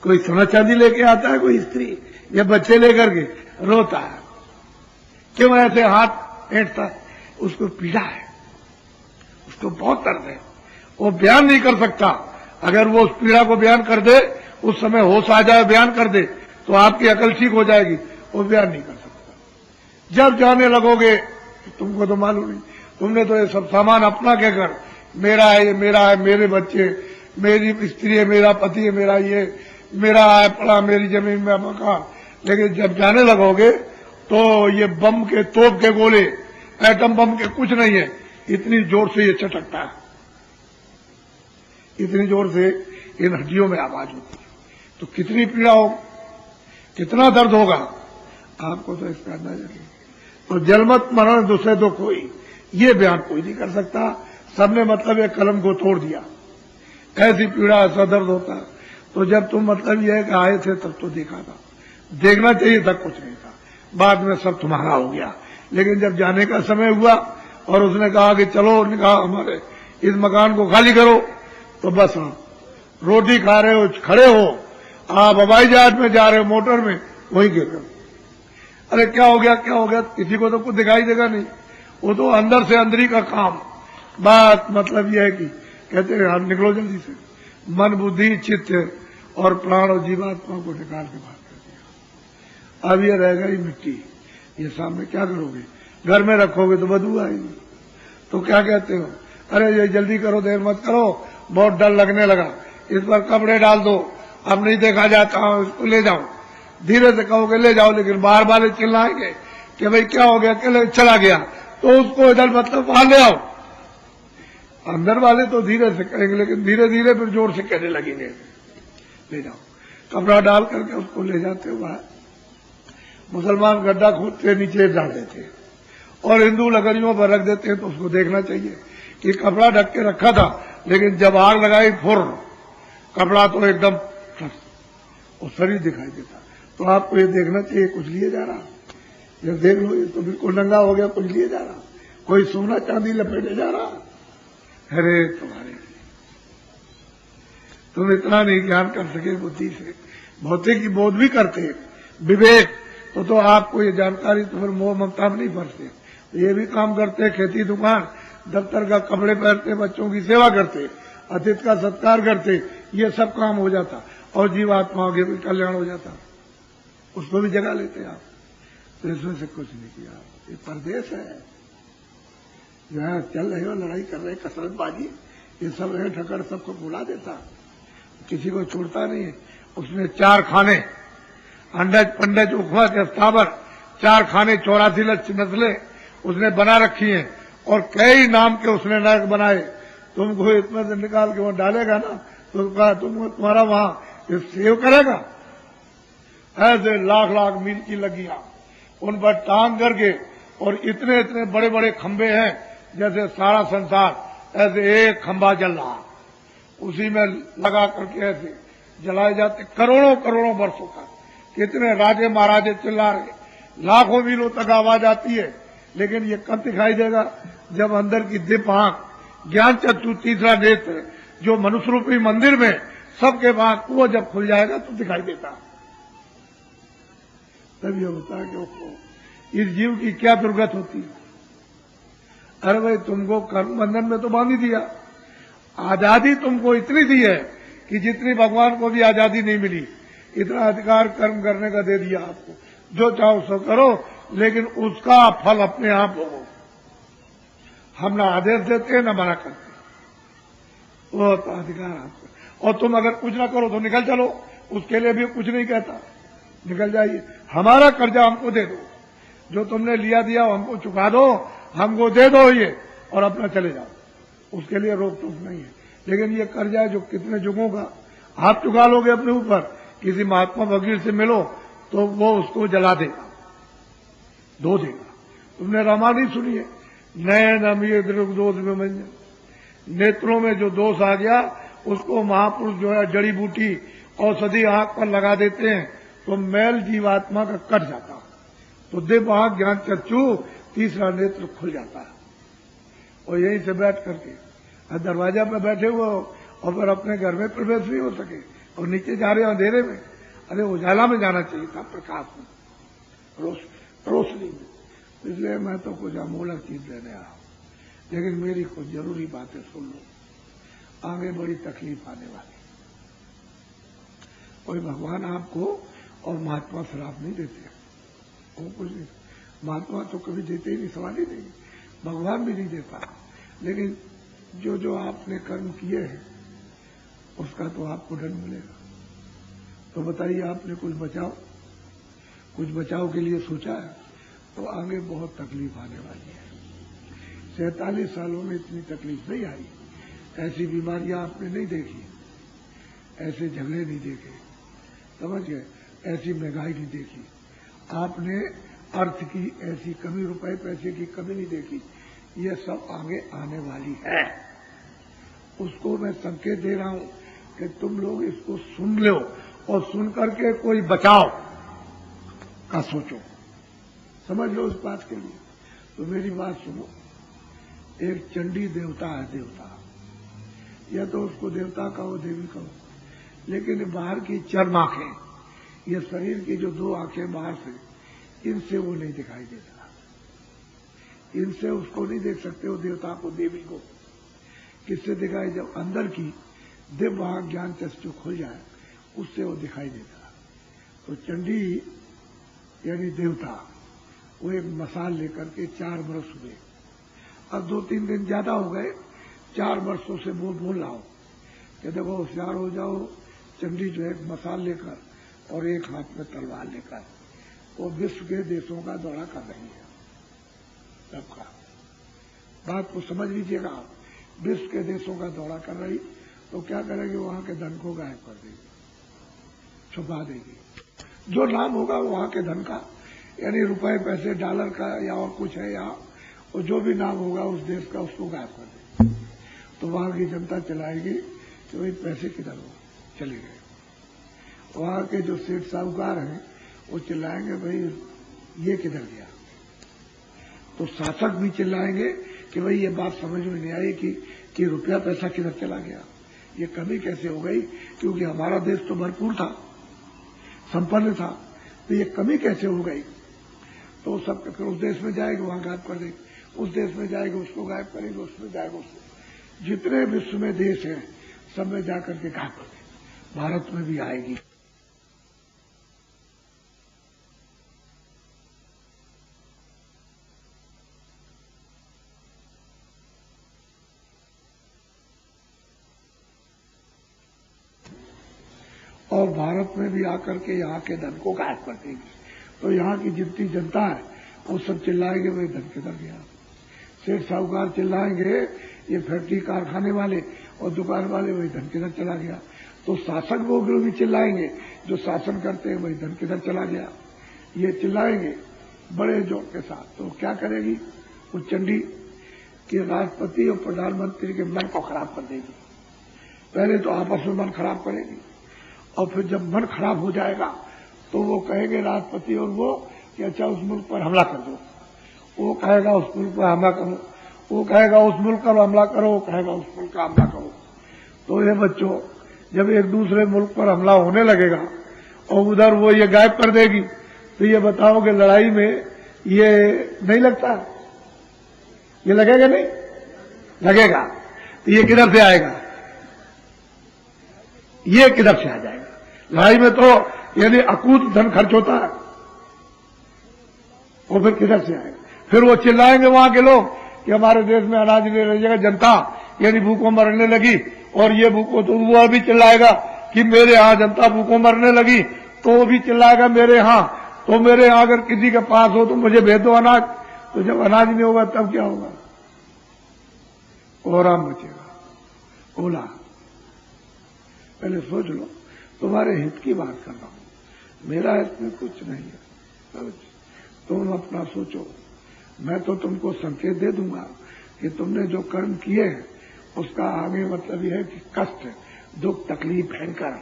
Speaker 1: कोई सोना चांदी लेके आता है, कोई स्त्री या बच्चे लेकर के रोता है, क्यों ऐसे हाथ ऐंठता है, उसको पीड़ा है, उसको बहुत दर्द है, वो बयान नहीं कर सकता। अगर वो उस पीड़ा को बयान कर दे, उस समय होश आ जाए बयान कर दे तो आपकी अकल ठीक हो जाएगी, वो बयान नहीं कर सकता। जब जाने लगोगे तुमको तो मालूम नहीं, तुमने तो ये सब सामान अपना कहकर, मेरा है, ये मेरा है, मेरे बच्चे, मेरी स्त्री है, मेरा पति है, मेरा ये मेरा है पड़ा, मेरी जमीन में मकान। लेकिन जब जाने लगोगे तो ये बम के, तोप के गोले, एटम बम के कुछ नहीं है, इतनी जोर से ये चटकता है, इतनी जोर से इन हड्डियों में आवाज होती है। तो कितनी पीड़ा हो, कितना दर्द होगा आपको तो इसका अंदाजा नहीं। तो जलमत मरण दूसरे दो कोई, ये बयान कोई नहीं कर सकता। सबने मतलब एक कलम को तोड़ दिया, ऐसी पीड़ा, ऐसा दर्द होता। तो जब तुम मतलब यह है कि आए थे तब तो देखा था, देखना चाहिए था, कुछ नहीं था, बाद में सब तुम्हारा हो गया। लेकिन जब जाने का समय हुआ और उसने कहा कि चलो, उसने कहा हमारे इस मकान को खाली करो, तो बस आप रोटी खा रहे हो, खड़े हो, आप हवाई जहाज में जा रहे हो, मोटर में, वहीं गिर गए। अरे क्या हो गया, क्या हो गया, किसी को तो कुछ दिखाई देगा नहीं, वो तो अंदर से अंदरी का काम। बात मतलब यह है कि कहते हैं आप निकलो जल्दी से, मन बुद्धि चित्त और प्राण और जीवात्मा को निकाल के बाहर कर दिया। अब ये रहेगा ही मिट्टी, ये सामने क्या करोगे, घर में रखोगे तो बदबू आएगी। तो क्या कहते हो, अरे ये जल्दी करो, देर मत करो, बहुत डर लगने लगा, इस पर कपड़े डाल दो, अब नहीं देखा जाता, इसको ले जाओ। धीरे से कहोगे ले जाओ, लेकिन बाहर वाले चिल्लाएंगे कि भाई क्या हो गया, क्या चला गया, तो उसको इधर मतलब बाहर ले आओ। अंदर वाले तो धीरे से करेंगे, लेकिन धीरे धीरे फिर जोर से कहने लगेंगे ले जाओ। कपड़ा डाल करके उसको ले जाते हुआ, मुसलमान गड्ढा खोदते नीचे डाल देते और हिंदू लकड़ियों पर रख देते हैं। तो उसको देखना चाहिए कि कपड़ा ढक के रखा था, लेकिन जब आग लगाई फुर, कपड़ा तो एकदम और शरीर दिखाई देता। तो आपको ये देखना चाहिए कुछ लिए जा रहा, जब देख लो ये तो बिल्कुल नंगा हो गया, कुछ लिए जा रहा, कोई सोना चांदी लपेटे जा रहा। अरे तुम्हारे, तुम इतना नहीं ज्ञान कर सके बुद्धि से, भौतिक की बोध भी करते विवेक, तो आपको ये जानकारी तो फिर मोह ममता में नहीं भरते। तो ये भी काम करते, खेती दुकान, दफ्तर का कपड़े पहनते, बच्चों की सेवा करते, अतिथि का सत्कार करते, ये सब काम हो जाता और जीवात्माओं के भी कल्याण हो जाता, उसको भी जगा लेते आप। तो इसमें से कुछ नहीं किया, ये परदेश है, जो है चल रहे हो, लड़ाई कर रहे, कसरतबाजी, ये सब रहे ठकर, सबको बुला देता, किसी को छोड़ता नहीं है। उसने 4 खाने, अंडज पंडज उखवा के स्थावर, 4 खाने, 84 नस्लें उसने बना रखी हैं और कई नाम के उसने नायक बनाए। तुमको इसमें से निकाल के वो डालेगा ना, तो कहा तुम्हारा वहां सेव करेगा। ऐसे लाख लाख मील की लगियां उन पर टांग करके, और इतने इतने बड़े बड़े खंबे हैं जैसे सारा संसार, ऐसे एक खंबा जल रहा, उसी में लगा करके ऐसे जलाए जाते करोड़ों करोड़ों वर्षों का। कितने राजे महाराजे चिल्ला रहे, लाखों मीलों तक आवाज आती है, लेकिन ये कब दिखाई देगा? जब अंदर की दिव्य आंख, ज्ञान चक्षु, तीसरा नेत्र, जो मनुष्य रूपी मंदिर में सबके बाद वो जब खुल जाएगा तो दिखाई देता। तब ये होता है कि उसको इस जीव की क्या दुर्गत होती है। अरे भाई, तुमको कर्म बंधन में तो बांध ही दिया, आजादी तुमको इतनी दी है कि जितनी भगवान को भी आजादी नहीं मिली, इतना अधिकार कर्म करने का दे दिया आपको। जो चाहो सो करो, लेकिन उसका फल अपने आप हो। हम ना आदेश देते हैं ना मना करते, वो तो अधिकार आपको। और तुम अगर कुछ ना करो तो निकल चलो, उसके लिए भी कुछ नहीं कहता, निकल जाइए। हमारा कर्जा हमको दे दो, जो तुमने लिया दिया हमको चुका दो, हमको दे दो ये, और अपना चले जाओ, उसके लिए रोक टोक नहीं है। लेकिन ये कर्जा है जो कितने युगों का, आप चुका लोगे अपने ऊपर, किसी महात्मा वकील से मिलो तो वो उसको जला देगा, धो देगा। तुमने रामायण ही सुनी है, नयन अमीर दृग दोष विमंजन, नेत्रों में जो दोष आ गया उसको महापुरुष जो है जड़ी बूटी औषधि आंख पर लगा देते हैं, तो मैल जीवात्मा का कट जाता है, तो दिव्य आंख, ज्ञान चक्षु, तीसरा नेत्र खुल जाता है। और यहीं से बैठ करके दरवाजा पर बैठे हुए हो और फिर अपने घर में प्रवेश नहीं हो सके और नीचे जा रहे हो अंधेरे में। अरे उजाला में जाना चाहिए था, प्रकाश में, रोशनी में। इसलिए मैं तो कुछ अमूलक चीज देने आया हूं, लेकिन मेरी कुछ जरूरी बातें सुन लो, आगे बड़ी तकलीफ आने वाली। कोई भगवान आपको और महात्मा श्राप नहीं देते, वो कुछ नहीं, महात्मा तो कभी देते ही नहीं, सवाल ही नहीं, भगवान भी नहीं देता। लेकिन जो जो आपने कर्म किए हैं उसका तो आपको दंड मिलेगा। तो बताइए, आपने कुछ बचाव के लिए सोचा है तो आगे बहुत तकलीफ आने वाली है। 47 सालों में इतनी तकलीफ नहीं आई, ऐसी बीमारियां आपने नहीं देखी, ऐसे झगड़े नहीं देखे, समझ गए, ऐसी महंगाई नहीं देखी आपने, अर्थ की ऐसी कमी, रुपए पैसे की कमी नहीं देखी। ये सब आगे आने वाली है, उसको मैं संकेत दे रहा हूं कि तुम लोग इसको सुन लो और सुन करके कोई बचाव का सोचो, समझ लो इस बात के लिए। तो मेरी बात सुनो, एक चंडी देवता है, देवता, या तो उसको देवता कहो, देवी कहो, लेकिन बाहर की चर्म आंखें, ये शरीर की जो 2 आंखें बाहर से, इनसे वो नहीं दिखाई देता, इनसे उसको नहीं देख सकते हो, देवता को, देवी को। किससे दिखाई? जब अंदर की दिव्य आंख, ज्ञान चक्षु खुल जाए, उससे वो दिखाई देता। तो चंडी यानी देवता, वो एक मसाल लेकर के 4 वर्ष हुए, अब 2-3 दिन ज्यादा हो गए, 4 वर्षों से वो बोल रहा हूं कि देखो होशियार हो जाओ, चंडी जो है एक मसाल लेकर और एक हाथ में तलवार लेकर वो विश्व के देशों का दौरा कर रही है। सबका बात को समझ लीजिएगा आप, विश्व के देशों का दौरा कर रही, तो क्या करेगी? वहां के धन को गायब कर देगी, छुपा देगी। जो नाम होगा वहां के धन का, यानी रुपए पैसे डॉलर का या और कुछ है यहाँ, और जो भी नाम होगा उस देश का, उसको गायब कर देगी। तो वहां की जनता चलाएगी कि भाई पैसे किधर हो, चले गए। वहां के जो सेठ साहूकार हैं वो चिल्लाएंगे भाई ये किधर गया, तो शासक भी चिल्लाएंगे कि भाई ये बात समझ में नहीं आई कि रुपया पैसा किधर चला गया, ये कमी कैसे हो गई, क्योंकि हमारा देश तो भरपूर था, संपन्न था, तो ये कमी कैसे हो गई। तो सब फिर उस देश में जाएगी, वहां गायब कर देगी, उस देश में जाएगी, उसको गायब करेंगे, उसमें जाएगा, उसको, जितने विश्व में देश हैं सब में जाकर के गायब कर देगी। भारत में भी आएगी। और भारत में भी आकर के यहाँ के धन को गायब कर देगी। तो यहाँ की जितनी जनता है वो सब चिल्लाएंगे भाई धन किधर गया। सेठ साहूकार चिल्लाएंगे, ये फैक्ट्री कारखाने वाले और दुकान वाले, वही धन किधर चला गया। तो शासक वो भी चिल्लाएंगे, जो शासन करते हैं, वही धन किधर चला गया, ये चिल्लाएंगे बड़े जोर के साथ। तो क्या करेगी वो चंडी कि राष्ट्रपति और प्रधानमंत्री के मन को खराब कर देगी। पहले तो आपस में मन खराब करेगी और फिर जब मन खराब हो जाएगा तो वो कहेंगे राष्ट्रपति और वो कि अच्छा उस मुल्क पर हमला कर दो, वो कहेगा उस मुल्क पर हमला करो, वो कहेगा उस मुल्क पर हमला करो, वो कहेगा उस मुल्क का हमला करो। तो ये बच्चों, जब एक दूसरे मुल्क पर हमला होने लगेगा और उधर वो ये गायब कर देगी तो ये बताओ कि लड़ाई में ये नहीं लगता? ये लगेगा नहीं? लगेगा। तो ये किधर से आएगा? ये किधर से आ जाएगा? लड़ाई में तो यानी अकूत धन खर्च होता है, वो फिर किधर से आएगा? फिर वो चिल्लाएंगे वहां के लोग कि हमारे देश में अनाज नहीं रहिएगा, जनता यानी भूखों मरने लगी, और ये भूखों, तो वो भी चिल्लाएगा कि मेरे यहां जनता भूखों मरने लगी, तो वो भी चिल्लाएगा मेरे यहां, तो मेरे यहां अगर किसी के पास हो तो मुझे भेज दो अनाज। तो जब अनाज नहीं होगा तब क्या होगा? कोहराम मचेगा, ओला। पहले सोच लो, तुम्हारे हित की बात कर रहा हूं, मेरा इसमें कुछ नहीं है, तुम अपना सोचो। मैं तो तुमको संकेत दे दूंगा कि तुमने जो कर्म किए हैं उसका आगे मतलब यह है कि कष्ट, दुख, तकलीफ भयंकर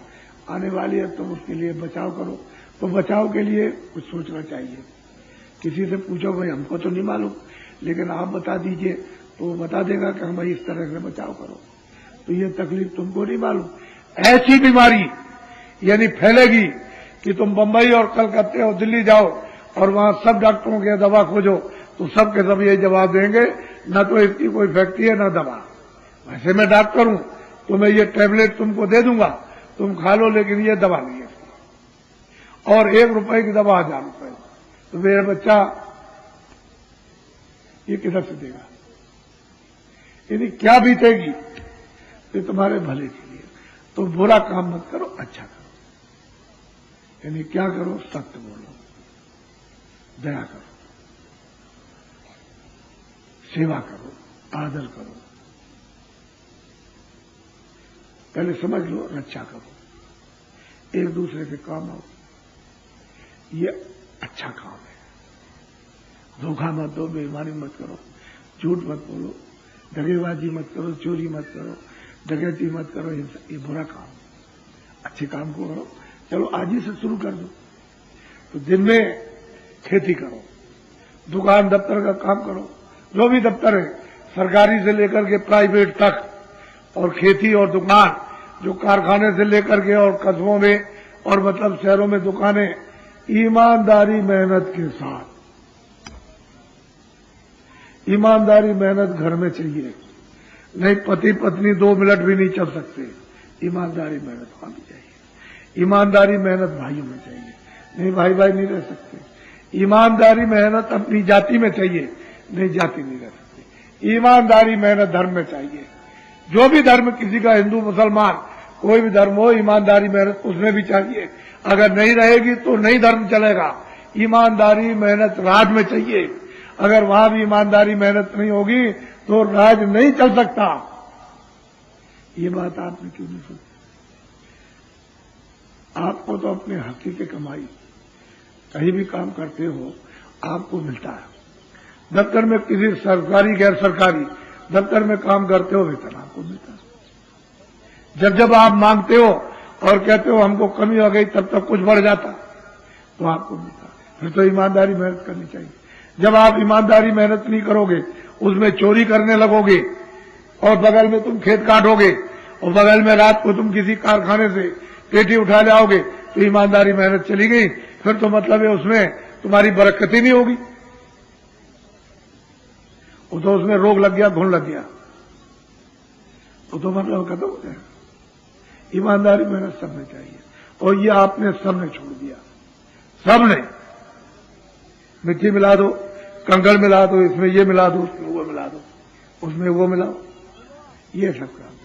Speaker 1: आने वाली है, तुम उसके लिए बचाव करो। तो बचाव के लिए कुछ सोचना चाहिए। किसी से पूछो भाई हमको तो नहीं मालूम, लेकिन आप बता दीजिए, तो वो बता देगा कि हम भाई इस तरह से बचाव करो। तो ये तकलीफ तुमको नहीं मालूम। ऐसी बीमारी यानी फैलेगी कि तुम बंबई और कलकत्ते और दिल्ली जाओ और वहां सब डॉक्टरों के दवा खोजो तो सब के सब यही जवाब देंगे, न तो इसकी कोई फैक्ट्री है न दवा। वैसे मैं डॉक्टर हूं तो मैं ये टैबलेट तुमको दे दूंगा, तुम खा लो, लेकिन ये दवा नहीं है, और 1 रुपए की दवा 1000 रुपए। तो मेरा बच्चा ये किधर से देगा? यानी क्या बीतेगी? ये तुम्हारे भले के लिए। तो बुरा काम मत करो, अच्छा करो। यानी क्या करो? सत्य बोलो, दया करो, सेवा करो, आदर करो, पहले समझ लो, रक्षा करो, एक दूसरे के काम आओ। ये अच्छा काम है। धोखा मत दो, बेईमानी मत करो, झूठ मत बोलो, दगेबाजी मत करो, चोरी मत करो, डकैती मत करो, ये बुरा काम। अच्छे काम को करो। चलो आज ही से शुरू कर दो। तो दिन में खेती करो, दुकान दफ्तर का काम करो, जो भी दफ्तर है सरकारी से लेकर के प्राइवेट तक, और खेती और दुकान, जो कारखाने से लेकर के और कस्बों में और मतलब शहरों में दुकानें, ईमानदारी मेहनत के साथ। ईमानदारी मेहनत घर में चाहिए, नहीं पति पत्नी 2 मिनट भी नहीं चल सकते। ईमानदारी मेहनत वहां भी चाहिए। ईमानदारी मेहनत भाइयों में चाहिए, नहीं भाई भाई नहीं रह सकते। ईमानदारी मेहनत अपनी जाति में चाहिए, नहीं जाति नहीं रह सकती। ईमानदारी मेहनत धर्म में चाहिए। जो भी धर्म किसी का, हिंदू मुसलमान कोई भी धर्म हो, ईमानदारी मेहनत उसमें भी चाहिए। अगर नहीं रहेगी तो नहीं धर्म चलेगा। ईमानदारी मेहनत राज में चाहिए। अगर वहां भी ईमानदारी मेहनत नहीं होगी तो राज नहीं चल सकता। ये बात आपने क्यों नहीं सोची? आपको तो अपने हकी की कमाई, कहीं भी काम करते हो आपको मिलता है। दफ्तर में किसी सरकारी गैर सरकारी दफ्तर में काम करते हो, वेतन आपको मिलता है। जब आप मांगते हो और कहते हो हमको कमी हो गई, तब तक कुछ बढ़ जाता तो आपको मिलता। फिर तो ईमानदारी मेहनत करनी चाहिए। जब आप ईमानदारी मेहनत नहीं करोगे, उसमें चोरी करने लगोगे और बगल में तुम खेत काटोगे और बगल में रात को तुम किसी कारखाने से पेटी उठा ले आओगे, तो ईमानदारी मेहनत चली गई। फिर तो मतलब है उसमें तुम्हारी बरकत ही नहीं होगी। वो तो उसमें रोग लग गया, घुन लग गया, वो तो मतलब खत्म हो जाएगा। ईमानदारी मेहनत सबने चाहिए, और ये आपने सबने छोड़ दिया। सबने मिट्टी मिला दो, कंकड़ मिला दो, इसमें ये मिला दो, उसमें वो मिला दो, उसमें वो मिलाओ, ये सब काम।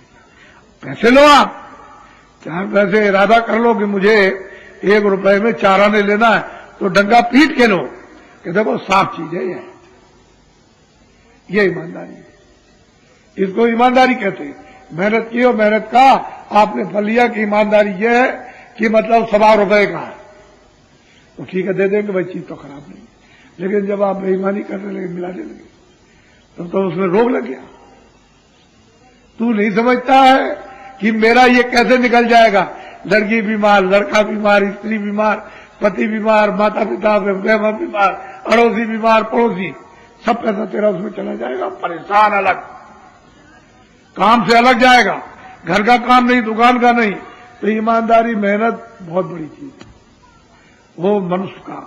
Speaker 1: पैसे लो आप, चाहे पैसे इरादा कर लो कि मुझे 1 रुपए में 4 आने लेना है, तो डंगा पीट के लो कि देखो साफ चीज है ये ईमानदारी है। इसको ईमानदारी कहते हैं। मेहनत की और मेहनत का आपने फल लिया कि ईमानदारी ये है कि मतलब 1.25 रुपए का है, तो ठीक है दे देंगे भाई, चीज तो खराब नहीं। लेकिन जब आप बेईमानी करने लगे, मिलाने लगे, तब तो उसमें रोग लग गया। तू नहीं समझता है कि मेरा ये कैसे निकल जाएगा, लड़की बीमार, लड़का बीमार, स्त्री बीमार, पति बीमार, माता पिता बीमार, अड़ोसी बीमार, पड़ोसी, सब पैसा तेरा उसमें चला जाएगा। परेशान अलग, काम से अलग जाएगा, घर का काम नहीं, दुकान का नहीं। तो ईमानदारी, मेहनत बहुत बड़ी चीज है, वो मनुष्य का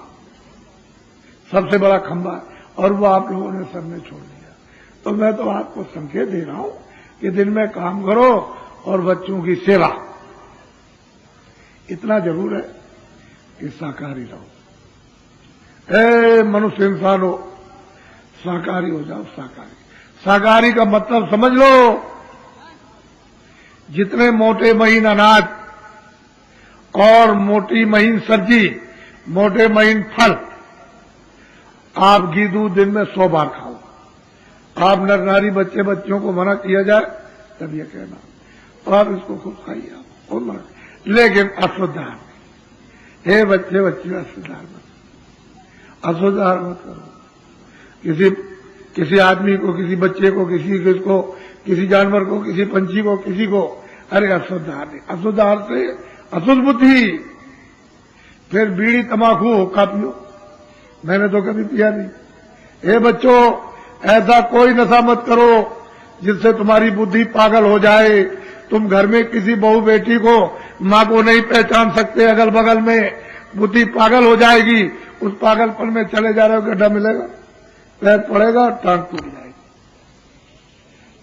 Speaker 1: सबसे बड़ा खंभा है, और वो आप लोगों ने सबने छोड़ दिया। तो मैं तो आपको संकेत दे रहा हूं कि दिन में काम करो और बच्चों की सेवा, इतना जरूर है कि शाकाहारी रहो। मनुष्य इंसान हो, शाकाहारी हो जाओ। शाकाहारी का मतलब समझ लो, जितने मोटे महीन अनाज और मोटी महीन सब्जी, मोटे महीन फल, आप घी दूध दिन में 100 बार खाओ। आप नर नारी बच्चे बच्चियों को मना किया जाए तब ये कहना, तो आप इसको खुद खाइए, आप खुद मना, लेकिन अशुद्ध आहार नहीं। हे बच्चे बच्चियों, अशुद्ध आहार मत, अशुद्ध आहार मत करो। किसी आदमी को, किसी बच्चे को, किसी जानवर को, किसी पंछी को, किसी को, अरे अशुद्ध आहार नहीं। अशुद्ध आहार से अशुद्ध बुद्धि, फिर बीड़ी तंबाकू हुक्का पियो, मैंने तो कभी पिया नहीं। हे बच्चों, ऐसा कोई नशा मत करो जिससे तुम्हारी बुद्धि पागल हो जाए। तुम घर में किसी बहू बेटी को, मां को नहीं पहचान सकते, अगल बगल में बुद्धि पागल हो जाएगी। उस पागलपन में चले जा रहे हो, गड्ढा मिलेगा, पैर पड़ेगा, टांग टूट जाएगी,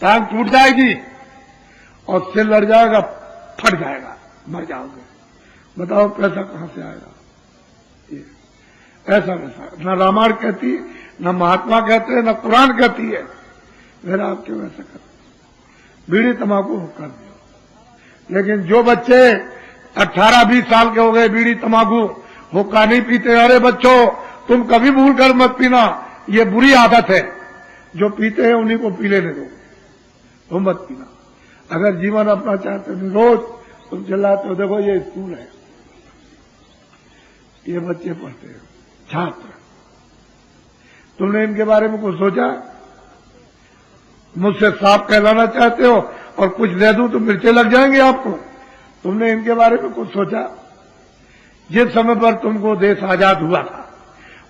Speaker 1: टांग टूट जाएगी और सिर लड़ जाएगा, फट जाएगा, मर जाओगे। बताओ पैसा कहां से आएगा? ऐसा वैसा न रामायण कहती, न महात्मा कहते, न कुरान कहती है। मेरा आप क्यों ऐसा करते? बीड़ी तंबाकू हुक्का दियो। लेकिन जो बच्चे 18-20 साल के हो गए, बीड़ी तंबाकू हुक्का नहीं पीते, अरे बच्चों तुम कभी भूल कर मत पीना, ये बुरी आदत है। जो पीते हैं उन्हीं को पी लेने दो, तुम मत पीना। अगर जीवन अपना चाहते हो, रोज तुम चिल्लाते हो, देखो ये स्कूल है, ये बच्चे पढ़ते हैं, छात्र, तुमने इनके बारे में कुछ सोचा? मुझसे सांप कहलाना चाहते हो और कुछ दे दूं तो मिर्चे लग जाएंगे आपको। तुमने इनके बारे में कुछ सोचा? जिस समय पर तुमको देश आजाद हुआ था,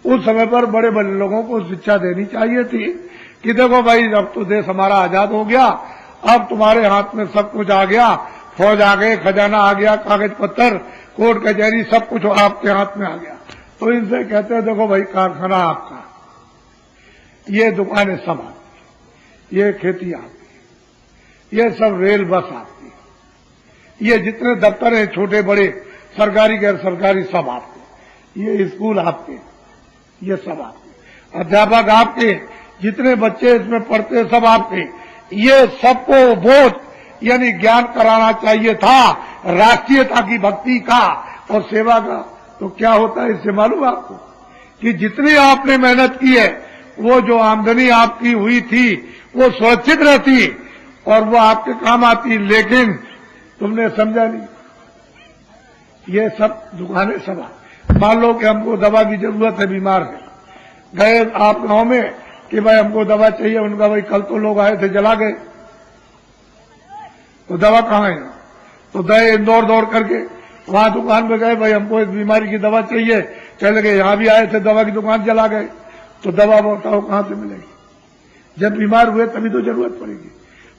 Speaker 1: उस समय पर बड़े बड़े लोगों को शिक्षा देनी चाहिए थी कि देखो भाई, अब तो देश हमारा आजाद हो गया, अब तुम्हारे हाथ में सब कुछ आ गया, फौज आ गए, खजाना आ गया, कागज पत्तर, कोर्ट कचहरी, सब कुछ आपके हाथ में आ गया। तो इनसे कहते हैं देखो भाई, कारखाना आपका, ये दुकानें सब आपकी, ये खेती आपकी, ये सब रेल बस आपकी, ये जितने दफ्तर हैं छोटे बड़े, सरकारी गैर सरकारी, सब आपके, ये स्कूल आपके, ये सब आपके, अध्यापक आपके, जितने बच्चे इसमें पढ़ते सब आपके। ये सबको बोध यानी ज्ञान कराना चाहिए था राष्ट्रीयता की, भक्ति का और सेवा का। तो क्या होता है इससे मालूम आपको कि जितनी आपने मेहनत की है, वो जो आमदनी आपकी हुई थी वो सुरक्षित रहती और वो आपके काम आती, लेकिन तुमने समझा नहीं। ये सब दुकानें सब, मान लो कि हमको दवा की जरूरत है, बीमार है, गए आप गांव में कि भाई हमको दवा चाहिए, उनका भाई कल तो लोग आए थे, जला गए, तो दवा कहाँ है? तो गए इंदौर दौड़ करके, वहां दुकान पे गए, भाई हमको इस बीमारी की दवा चाहिए, चले गए, यहां भी आए थे, दवा की दुकान चला गए, तो दवा बताओ कहां से मिलेगी? जब बीमार हुए तभी तो जरूरत पड़ेगी।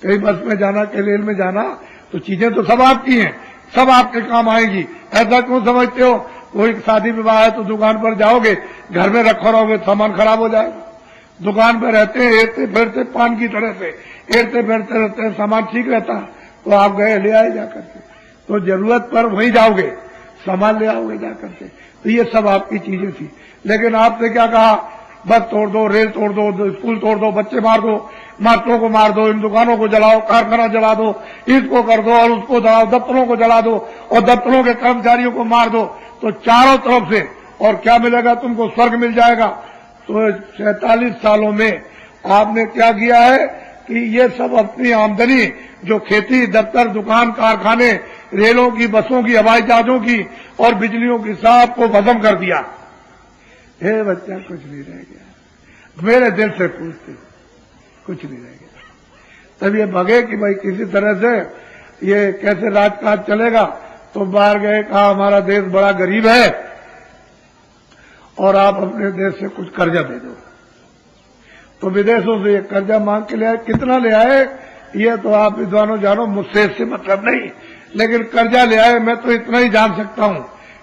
Speaker 1: कहीं बस में जाना, कहीं रेल में जाना, तो चीजें तो सब आपकी हैं, सब आपके काम आएगी। ऐसा क्यों समझते हो? कोई शादी विवाह है तो दुकान पर जाओगे, घर में रखो रहोगे, सामान खराब हो जाएगा। दुकान पर रहते हैं, हेरते फेरते पान की तरह से हेरते फेरते रहते हैं, सामान ठीक रहता है, तो आप गए ले आए जाकर के, तो जरूरत पर वहीं जाओगे, सामान ले आओगे जाकर के। तो ये सब आपकी चीजें थी, लेकिन आपने क्या कहा? बस तोड़ दो, रेल तोड़ दो, स्कूल तोड़ दो, बच्चे मार दो, मास्टरों को मार दो, इन दुकानों को जलाओ, कारखाना जला दो, इसको कर दो और उसको जलाओ, दफ्तरों को जला दो और दफ्तरों के कर्मचारियों को मार दो, तो चारों तरफ से, और क्या मिलेगा तुमको? स्वर्ग मिल जाएगा। तो 47 सालों में आपने क्या किया है कि ये सब अपनी आमदनी, जो खेती, दफ्तर, दुकान, कारखाने, रेलों की, बसों की, हवाई जहाजों की और बिजलियों की, सब को खत्म कर दिया। हे बच्चा, कुछ नहीं रह गया। मेरे दिल से पूछते, कुछ नहीं रह गया। तब ये भगे कि भाई किसी तरह से ये कैसे राजकाज चलेगा, तो बाहर गए, कहा हमारा देश बड़ा गरीब है और आप अपने देश से कुछ कर्जा दे दो। तो विदेशों से कर्जा मांग के ले आए। कितना ले आए ये तो आप विद्वानों जानो, मुझसे इससे मतलब नहीं, लेकिन कर्जा ले आए। मैं तो इतना ही जान सकता हूं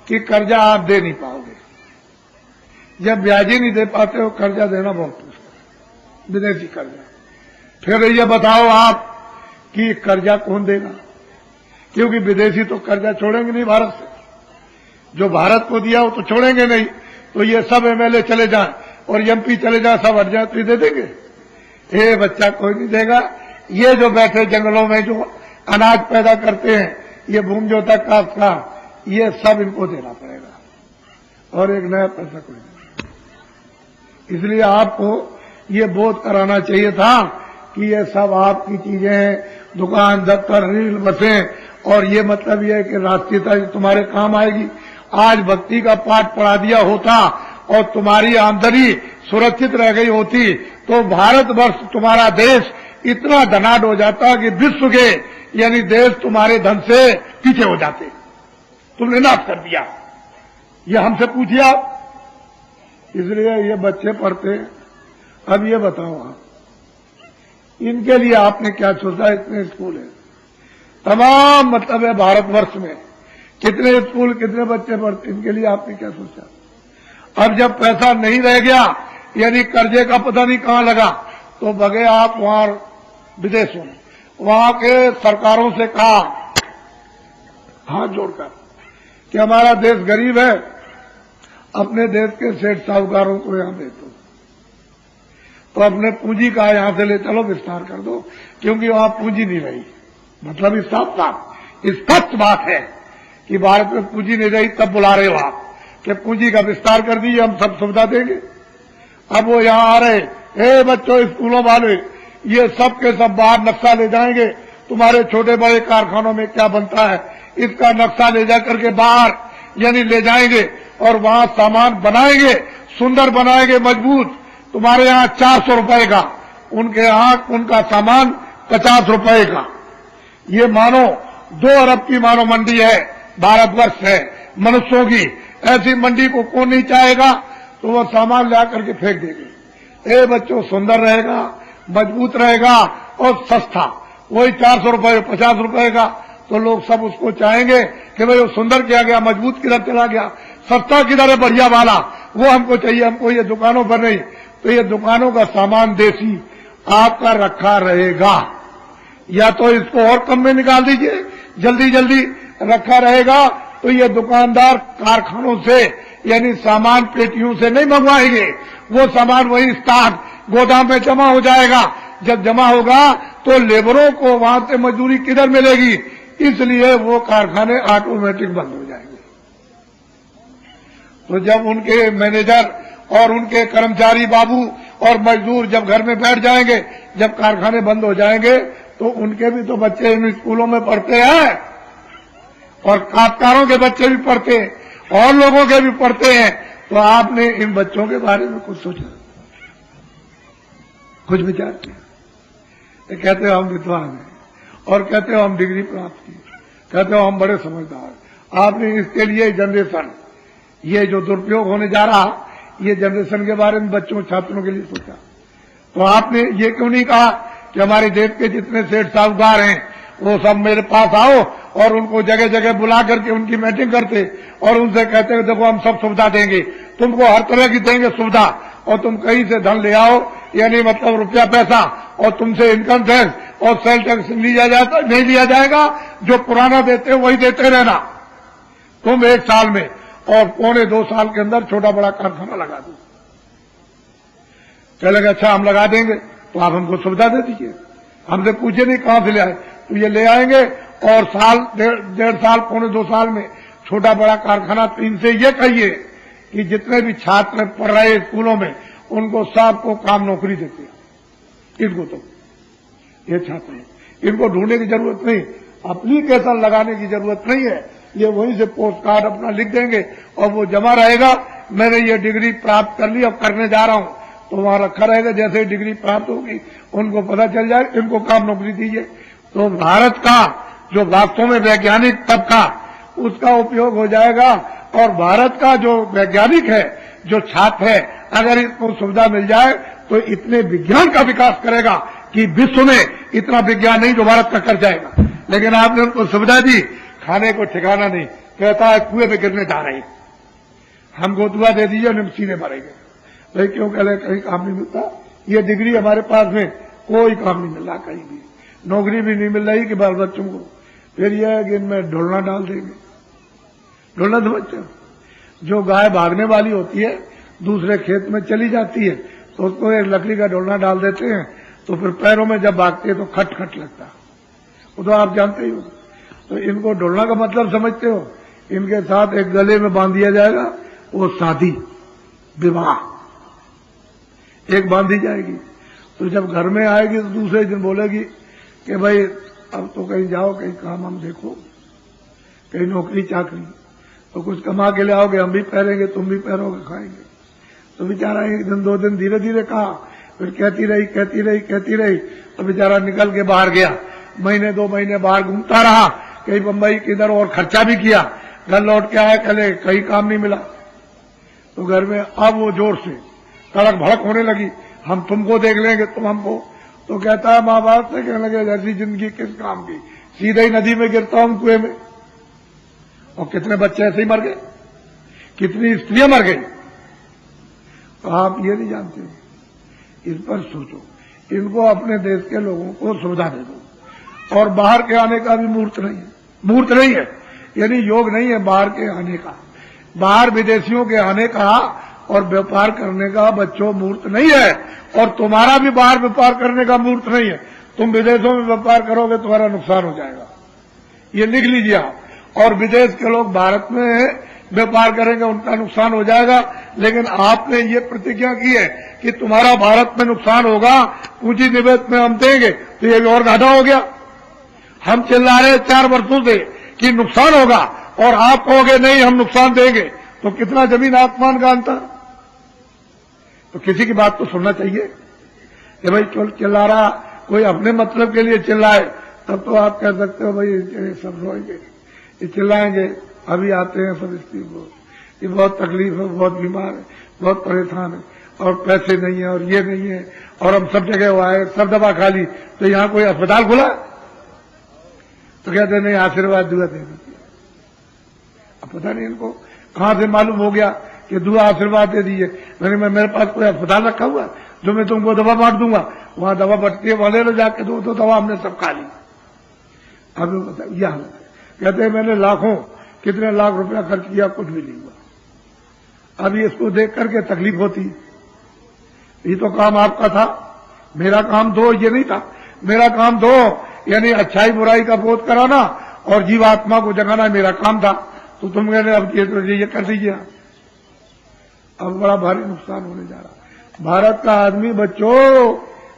Speaker 1: कि कर्जा आप दे नहीं पाओगे। जब ब्याज ही नहीं दे पाते हो, कर्जा देना बहुत मुश्किल, विदेशी कर्जा। फिर ये बताओ आप कि कर्जा कौन देगा, क्योंकि विदेशी तो कर्जा छोड़ेंगे नहीं भारत से। जो भारत को दिया वो तो छोड़ेंगे नहीं। तो ये सब एमएलए चले जाएं और एमपी चले जाए, सब हट जाए तो ये दे देंगे? ये बच्चा कोई नहीं देगा। ये जो बैठे जंगलों में जो अनाज पैदा करते हैं, ये भूमि जोता काश्त का, ये सब इनको देना पड़ेगा और एक नया पैसा कोई नहीं। इसलिए आपको ये बोध कराना चाहिए था कि ये सब आपकी चीजें हैं, दुकान, दफ्तर, रेल, बसें, और ये मतलब ये है कि राष्ट्रीयता तुम्हारे काम आएगी। आज भक्ति का पाठ पढ़ा दिया होता और तुम्हारी आमदनी सुरक्षित रह गई होती तो भारतवर्ष, तुम्हारा देश इतना धनाढ्य हो जाता कि विश्व के यानी देश तुम्हारे धन से पीछे हो जाते। तुमने नाश कर दिया। ये हमसे पूछिए आप। इसलिए ये बच्चे पढ़ते। अब ये बताओ आप, इनके लिए आपने क्या सोचा? इतने स्कूल है, तमाम मतलब है भारतवर्ष में कितने स्कूल, कितने बच्चे पढ़ते, इनके लिए आपने क्या सोचा? अब जब पैसा नहीं रह गया, यानी कर्जे का पता नहीं कहां लगा, तो बगे आप वहां विदेशों में, वहां के सरकारों से कहा हाथ जोड़कर कि हमारा देश गरीब है, अपने देश के सेठ साहूकारों को यहां दे दो, तो अपने पूंजी का यहां से ले चलो, विस्तार कर दो, क्योंकि वहां पूंजी नहीं रही। मतलब इस साफ साफ स्पष्ट बात है कि भारत में पूंजी नहीं रही, तब बुला रहे हो आप कि पूंजी का विस्तार कर दीजिए, हम सब सुविधा देंगे। अब वो यहां आ रहे, हे बच्चों स्कूलों वाले, ये सब के सब बाहर नक्शा ले जाएंगे, तुम्हारे छोटे बड़े कारखानों में क्या बनता है इसका नक्शा ले जाकर के बाहर यानी ले जाएंगे और वहां सामान बनाएंगे, सुंदर बनाएंगे, मजबूत। तुम्हारे यहां 400 रुपए का, उनके यहां उनका सामान 50 रुपए का। ये मानो 2 अरब की मानो मंडी है, भारतवर्ष है मनुष्यों की। ऐसी मंडी को कौन नहीं चाहेगा? तो वो सामान ला करके फेंक देंगे। ए बच्चों, सुंदर रहेगा, मजबूत रहेगा और सस्ता। वही 400 रुपए, 50 रुपए का, तो लोग सब उसको चाहेंगे कि भाई वो सुंदर किया गया, मजबूत किधर चला गया, सस्ता किधर है, बढ़िया वाला, वो हमको चाहिए, हमको ये दुकानों पर नहीं। तो ये दुकानों का सामान देसी आपका रखा रहेगा, या तो इसको और कम में निकाल दीजिए, जल्दी जल्दी रखा रहेगा। तो ये दुकानदार कारखानों से यानी सामान पेटियों से नहीं मंगवाएंगे, वो सामान वही स्टॉक गोदाम में जमा हो जाएगा। जब जमा होगा तो लेबरों को वहां से मजदूरी किधर मिलेगी? इसलिए वो कारखाने ऑटोमेटिक बंद हो जाएंगे। तो जब उनके मैनेजर और उनके कर्मचारी बाबू और मजदूर जब घर में बैठ जाएंगे, जब कारखाने बंद हो जाएंगे, तो उनके भी तो बच्चे इन स्कूलों में पढ़ते हैं और कामगारों के बच्चे भी पढ़ते हैं और लोगों के भी पढ़ते हैं। तो आपने इन बच्चों के बारे में कुछ सोचा, कुछ विचार किया? कहते हो हम विद्वान हैं और कहते हो हम डिग्री प्राप्त की, कहते हो हम बड़े समझदार। आपने इसके लिए जनरेशन, ये जो दुरुपयोग होने जा रहा, ये जनरेशन के बारे में बच्चों छात्रों के लिए सोचा? तो आपने ये क्यों नहीं कहा कि हमारे देश के जितने सेठ साहूकार हैं वो सब मेरे पास आओ और उनको जगह जगह बुला करके उनकी मीटिंग करते और उनसे कहते हैं देखो हम सब सुविधा देंगे, तुमको हर तरह की देंगे सुविधा, और तुम कहीं से धन ले आओ, यानी मतलब रुपया पैसा, और तुमसे इनकम टैक्स और सेल टैक्स नहीं लिया जाएगा, जो पुराना देते हो वही देते रहना। तुम 1 साल में और 1.25-2 साल के अंदर छोटा बड़ा कारखाना लगा दो। चलेगा, अच्छा हम लगा देंगे, तो आप हमको सुविधा दे दीजिए, हमसे पूछे नहीं कहां से ले आए, तो ये ले आएंगे और साल 1.5 साल 1.25-2 साल में छोटा बड़ा कारखाना। तो इनसे ये कहिए कि जितने भी छात्र पढ़ रहे स्कूलों में उनको सबको काम नौकरी देते हैं। इनको तो ये छात्र हैं, इनको ढूंढने की जरूरत नहीं, एप्लीकेशन लगाने की जरूरत नहीं है। ये वहीं से पोस्ट कार्ड अपना लिख देंगे और वो जमा रहेगा, मैंने ये डिग्री प्राप्त कर ली, अब करने जा रहा हूं, तो वहां रखा रहेगा। जैसे ही डिग्री प्राप्त होगी उनको पता चल जाए, इनको काम नौकरी दीजिए। तो भारत का जो वास्तव में वैज्ञानिक तबका, उसका उपयोग हो जाएगा। और भारत का जो वैज्ञानिक है, जो छात्र है, अगर इसको सुविधा मिल जाए तो इतने विज्ञान का विकास करेगा कि विश्व में इतना विज्ञान नहीं जो भारत का कर जाएगा। लेकिन आपने उनको सुविधा दी, खाने को ठिकाना नहीं, कहता है कुएं में गिरने जा रही, हमको दुआ दे दीजिए, हम सीने मरेंगे। भाई क्यों कह रहे, कहीं काम नहीं मिलता। ये डिग्री हमारे पास में कोई काम नहीं मिल रहा, कहीं भी नौकरी भी नहीं मिल रही कि बाल बच्चों को। फिर यह है कि इनमें ढोलना डाल देंगे। ढोलना समझते हो, जो गाय भागने वाली होती है, दूसरे खेत में चली जाती है, तो उसको एक लकड़ी का ढोलना डाल देते हैं, तो फिर पैरों में जब भागते हैं तो खट खट लगता है। वो तो आप जानते ही हो। तो इनको ढोलना का मतलब समझते हो, इनके साथ एक गले में बांध दिया जाएगा, वो शादी विवाह एक बांधी जाएगी। तो जब घर में आएगी तो दूसरे दिन बोलेगी कि भाई अब तो कहीं जाओ, कहीं काम हम देखो, कहीं नौकरी चाकरी, तो कुछ कमा के ले आओगे, हम भी पहनेंगे, तुम भी पहनोगे, खाएंगे। तो बेचारा एक दिन दो दिन धीरे धीरे कहा, फिर कहती रही, तो बेचारा निकल के बाहर गया। महीने दो महीने बाहर घूमता रहा, कहीं बंबई किधर, और खर्चा भी किया। घर लौट के आया, कहले कहीं काम नहीं मिला। तो घर में अब वो जोर से तड़क भड़क होने लगी, हम तुमको देख लेंगे, तुम हमको। तो कहता है माँ बाप से, कहने लगे ऐसी जिंदगी किस काम की, सीधे ही नदी में गिरता हूं, कुएं में। और कितने बच्चे ऐसे ही मर गए, कितनी स्त्रियां मर गई। तो आप ये नहीं जानते, इस पर सोचो। इनको अपने देश के लोगों को सुविधा दे दो। और बाहर के आने का भी मुहूर्त नहीं है, यानी योग नहीं है बाहर के आने का, बाहर विदेशियों के आने का और व्यापार करने का बच्चों मुहूर्त नहीं है। और तुम्हारा भी बाहर व्यापार करने का मुहूर्त नहीं है। तुम विदेशों में व्यापार करोगे, तुम्हारा नुकसान हो जाएगा, ये लिख लीजिए आप। और विदेश के लोग भारत में व्यापार करेंगे, उनका नुकसान हो जाएगा। लेकिन आपने ये प्रतिज्ञा की है कि तुम्हारा भारत में नुकसान होगा, पूंजी निवेश में हम देंगे, तो ये भी और घाटा हो गया। हम चिल्ला रहे 4 वर्षों से कि नुकसान होगा, और आप कहोगे नहीं हम नुकसान देंगे, तो कितना जमीन आसमान का अंतर। तो किसी की बात तो सुनना चाहिए कि भाई चिल्ला रहा, कोई अपने मतलब के लिए चिल्लाए, तब तो आप कह सकते हो भाई ये सब रोएंगे, ये चिल्लाएंगे। अभी आते हैं सब स्त्री को, ये बहुत तकलीफ है, बहुत बीमार है, बहुत परेशान है, और पैसे नहीं है, और ये नहीं है, और हम सब जगह वो आए, सब दवा खा ली, तो यहां कोई अस्पताल खुला? तो कहते नहीं, आशीर्वाद दुआ दे दीजिए। अब पता नहीं इनको कहां से मालूम हो गया कि दुआ आशीर्वाद दे दीजिए। मेरे पास कोई अस्पताल रखा हुआ जो मैं तुमको दवा बांट दूंगा, वहां दवा बटती है, वहां ले लो जाके, दो दवा हमने सब खा ली। अब बताइए यह हालत है। कहते हैं मैंने लाखों, कितने लाख रुपया खर्च किया, कुछ भी नहीं हुआ। अभी इसको देख करके तकलीफ होती है। ये तो काम आपका था, मेरा काम दो ये नहीं था। मेरा काम दो यानी अच्छाई बुराई का बोध कराना और जीवात्मा को जगाना मेरा काम था। तो तुम कहने अब ये कर दीजिए। अब बड़ा भारी नुकसान होने जा रहा। भारत का आदमी बच्चों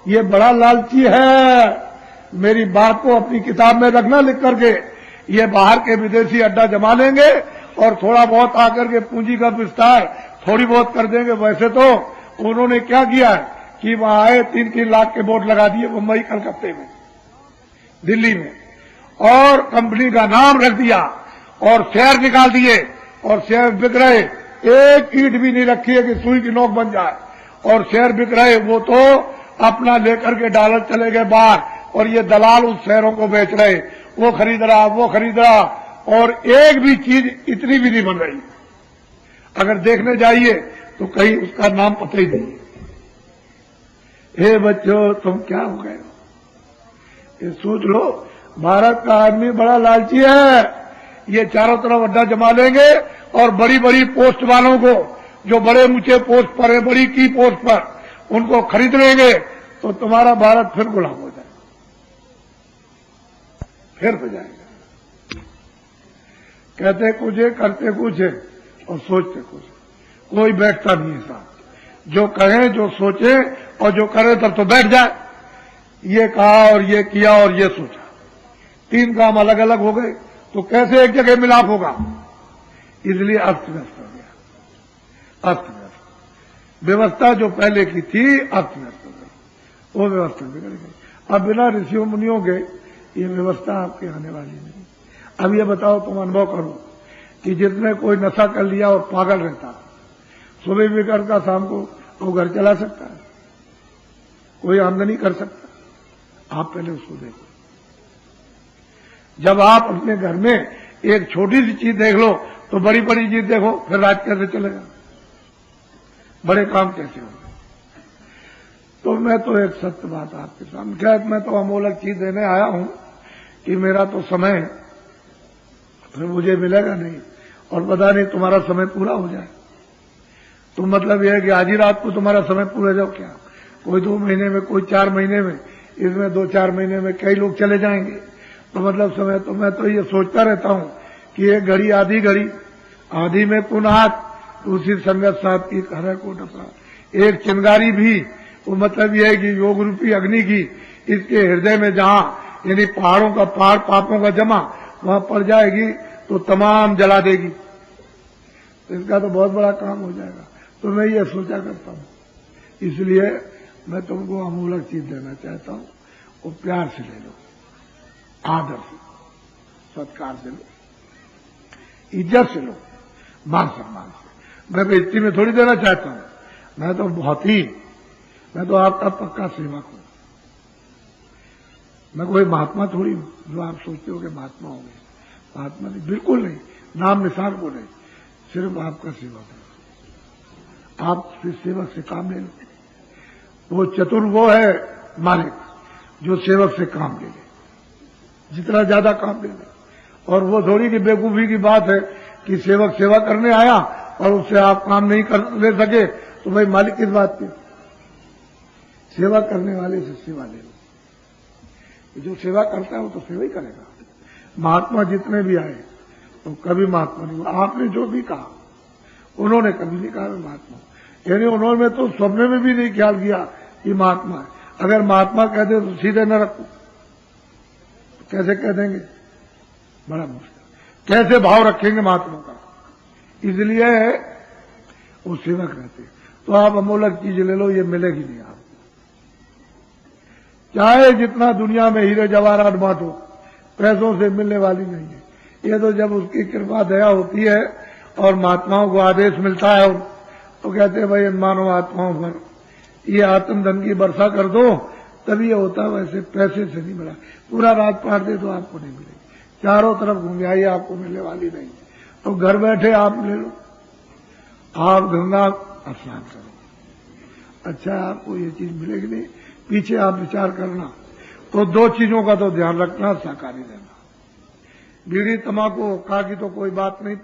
Speaker 1: ये बड़ा लालची है। मेरी बात को अपनी किताब में रखना लिख करके। ये बाहर के विदेशी अड्डा जमा लेंगे और थोड़ा बहुत आकर के पूंजी का विस्तार थोड़ी बहुत कर देंगे। वैसे तो उन्होंने क्या किया है कि वहां आए 3-3 लाख के बोर्ड लगा दिए मुंबई, कलकत्ते में, दिल्ली में, और कंपनी का नाम रख दिया और शेयर निकाल दिए और शेयर बिक रहे। एक ईंट भी नहीं रखी है कि सुई की नोक बन जाए और शेयर बिक रहे। वो तो अपना लेकर के डॉलर चले गए बाहर और ये दलाल उस शेयरों को बेच रहे। वो खरीद रहा, वो खरीद रहा, और एक भी चीज इतनी भी नहीं बन रही। अगर देखने जाइए तो कहीं उसका नाम पता ही नहीं। हे बच्चों तुम क्या हो गए हो, ये सोच लो। भारत का आदमी बड़ा लालची है। ये चारों तरफ अड्डा जमा लेंगे और बड़ी बड़ी पोस्ट वालों को, जो बड़े ऊंचे पोस्ट पर है, बड़ी की पोस्ट पर, उनको खरीद लेंगे तो तुम्हारा भारत फिर गुलाम हो जाएगा, फिर हो जाएगा। कहते कुछ है, करते कुछ है और सोचते कुछ। कोई बैठता नहीं है साथ। जो कहे, जो सोचे और जो करे तब तो बैठ जाए। ये कहा और ये किया और ये सोचा, 3 काम अलग अलग हो गए तो कैसे एक जगह मिलाप होगा। इसलिए अस्त व्यस्त हो गया, अस्त व्यस्त। व्यवस्था जो पहले की थी अस्त व्यस्त हो गई, वो व्यवस्था बिगड़ गई। अब बिना ऋषियों मुनियों के ये व्यवस्था आपके आने वाली नहीं। अब ये बताओ, तुम अनुभव करो, कि जिसने कोई नशा कर लिया और पागल रहता है, सुबह भी करता शाम को वो घर चला सकता है, कोई आमदनी कर सकता। आप पहले उसको देखो। जब आप अपने घर में एक छोटी सी चीज देख लो तो बड़ी बड़ी चीज देखो, फिर राज कैसे चलेगा, बड़े काम कैसे होंगे। तो मैं तो एक सत्य बात आपके सामने, क्या मैं तो अमोलक चीज देने आया हूं कि मेरा तो समय फिर मुझे मिलेगा नहीं, और पता नहीं तुम्हारा समय पूरा हो जाए। तो मतलब यह है कि आज ही रात को तुम्हारा समय पूरा जाओ क्या, कोई 2 महीने में, कोई 4 महीने में, इसमें 2-4 महीने में कई लोग चले जाएंगे। तो मतलब समय तो मैं तो ये सोचता रहता हूं कि एक घड़ी आधी घड़ी, आधी में पुनः उसी संगत साथ की हर को टपरा, एक चिंगारी भी, वो मतलब यह है कि योग रूपी अग्नि की इसके हृदय में जहां यानी पहाड़ों का पहाड़ पापों का जमा वहां पड़ जाएगी तो तमाम जला देगी। तो इसका तो बहुत बड़ा काम हो जाएगा। तो मैं ये सोचा करता हूं, इसलिए मैं तुमको अमूलक चीज देना चाहता हूं, वो प्यार से ले लो, आदर से, सत्कार से लो, इज्जत से लो, मान सम्मान से। मैं बेइज्जती में थोड़ी देना चाहता हूं, मैं तो आपका पक्का सेवक हूं। मैं कोई महात्मा थोड़ी हूं जो आप सोचते हो कि महात्मा होंगे, महात्मा नहीं, बिल्कुल नहीं, नाम निशान को नहीं, सिर्फ आपका सेवक है। आप फिर सेवक से काम ले लो। वो चतुर वो है मालिक जो सेवक से काम ले ले, जितना ज्यादा काम ले ले। और वो थोड़ी की बेवकूफी की बात है कि सेवक सेवा करने आया और उससे आप काम नहीं कर ले सके तो भाई मालिक किस बात की। सेवा करने वाले से सेवा ले लो। जो सेवा करता है वो तो सेवा ही करेगा। महात्मा जितने भी आए तो कभी महात्मा नहीं हुआ। आपने जो भी कहा उन्होंने कभी नहीं कहा मैं महात्मा, यानी उन्होंने तो स्वप्न में भी नहीं ख्याल किया कि महात्मा है। अगर महात्मा कहते तो सीधे न रखो, कैसे कह देंगे, बड़ा मुश्किल, कैसे भाव रखेंगे महात्मा का। इसलिए वो सेवक रहते। तो आप अमूलक चीज ले लो, ये मिलेगी नहीं आपको, चाहे जितना दुनिया में हीरे जवाहरात बांटो, पैसों से मिलने वाली नहीं है। ये तो जब उसकी कृपा दया होती है और महात्माओं को आदेश मिलता है तो कहते हैं भाई मानव आत्माओं पर ये आत्मधन की वर्षा कर दो, तभी ये होता है। वैसे पैसे से नहीं मिला, पूरा रात पाट दे तो आपको नहीं मिलेगी, चारों तरफ घूम आइए आपको मिलने वाली नहीं। तो घर बैठे आप ले लो, आप गंगा स्नान करो, अच्छा आपको ये चीज मिलेगी नहीं। पीछे आप विचार करना। तो 2 चीजों का तो ध्यान रखना, शाकाहारी रहना। बीड़ी तंबाकू का की तो कोई बात नहीं।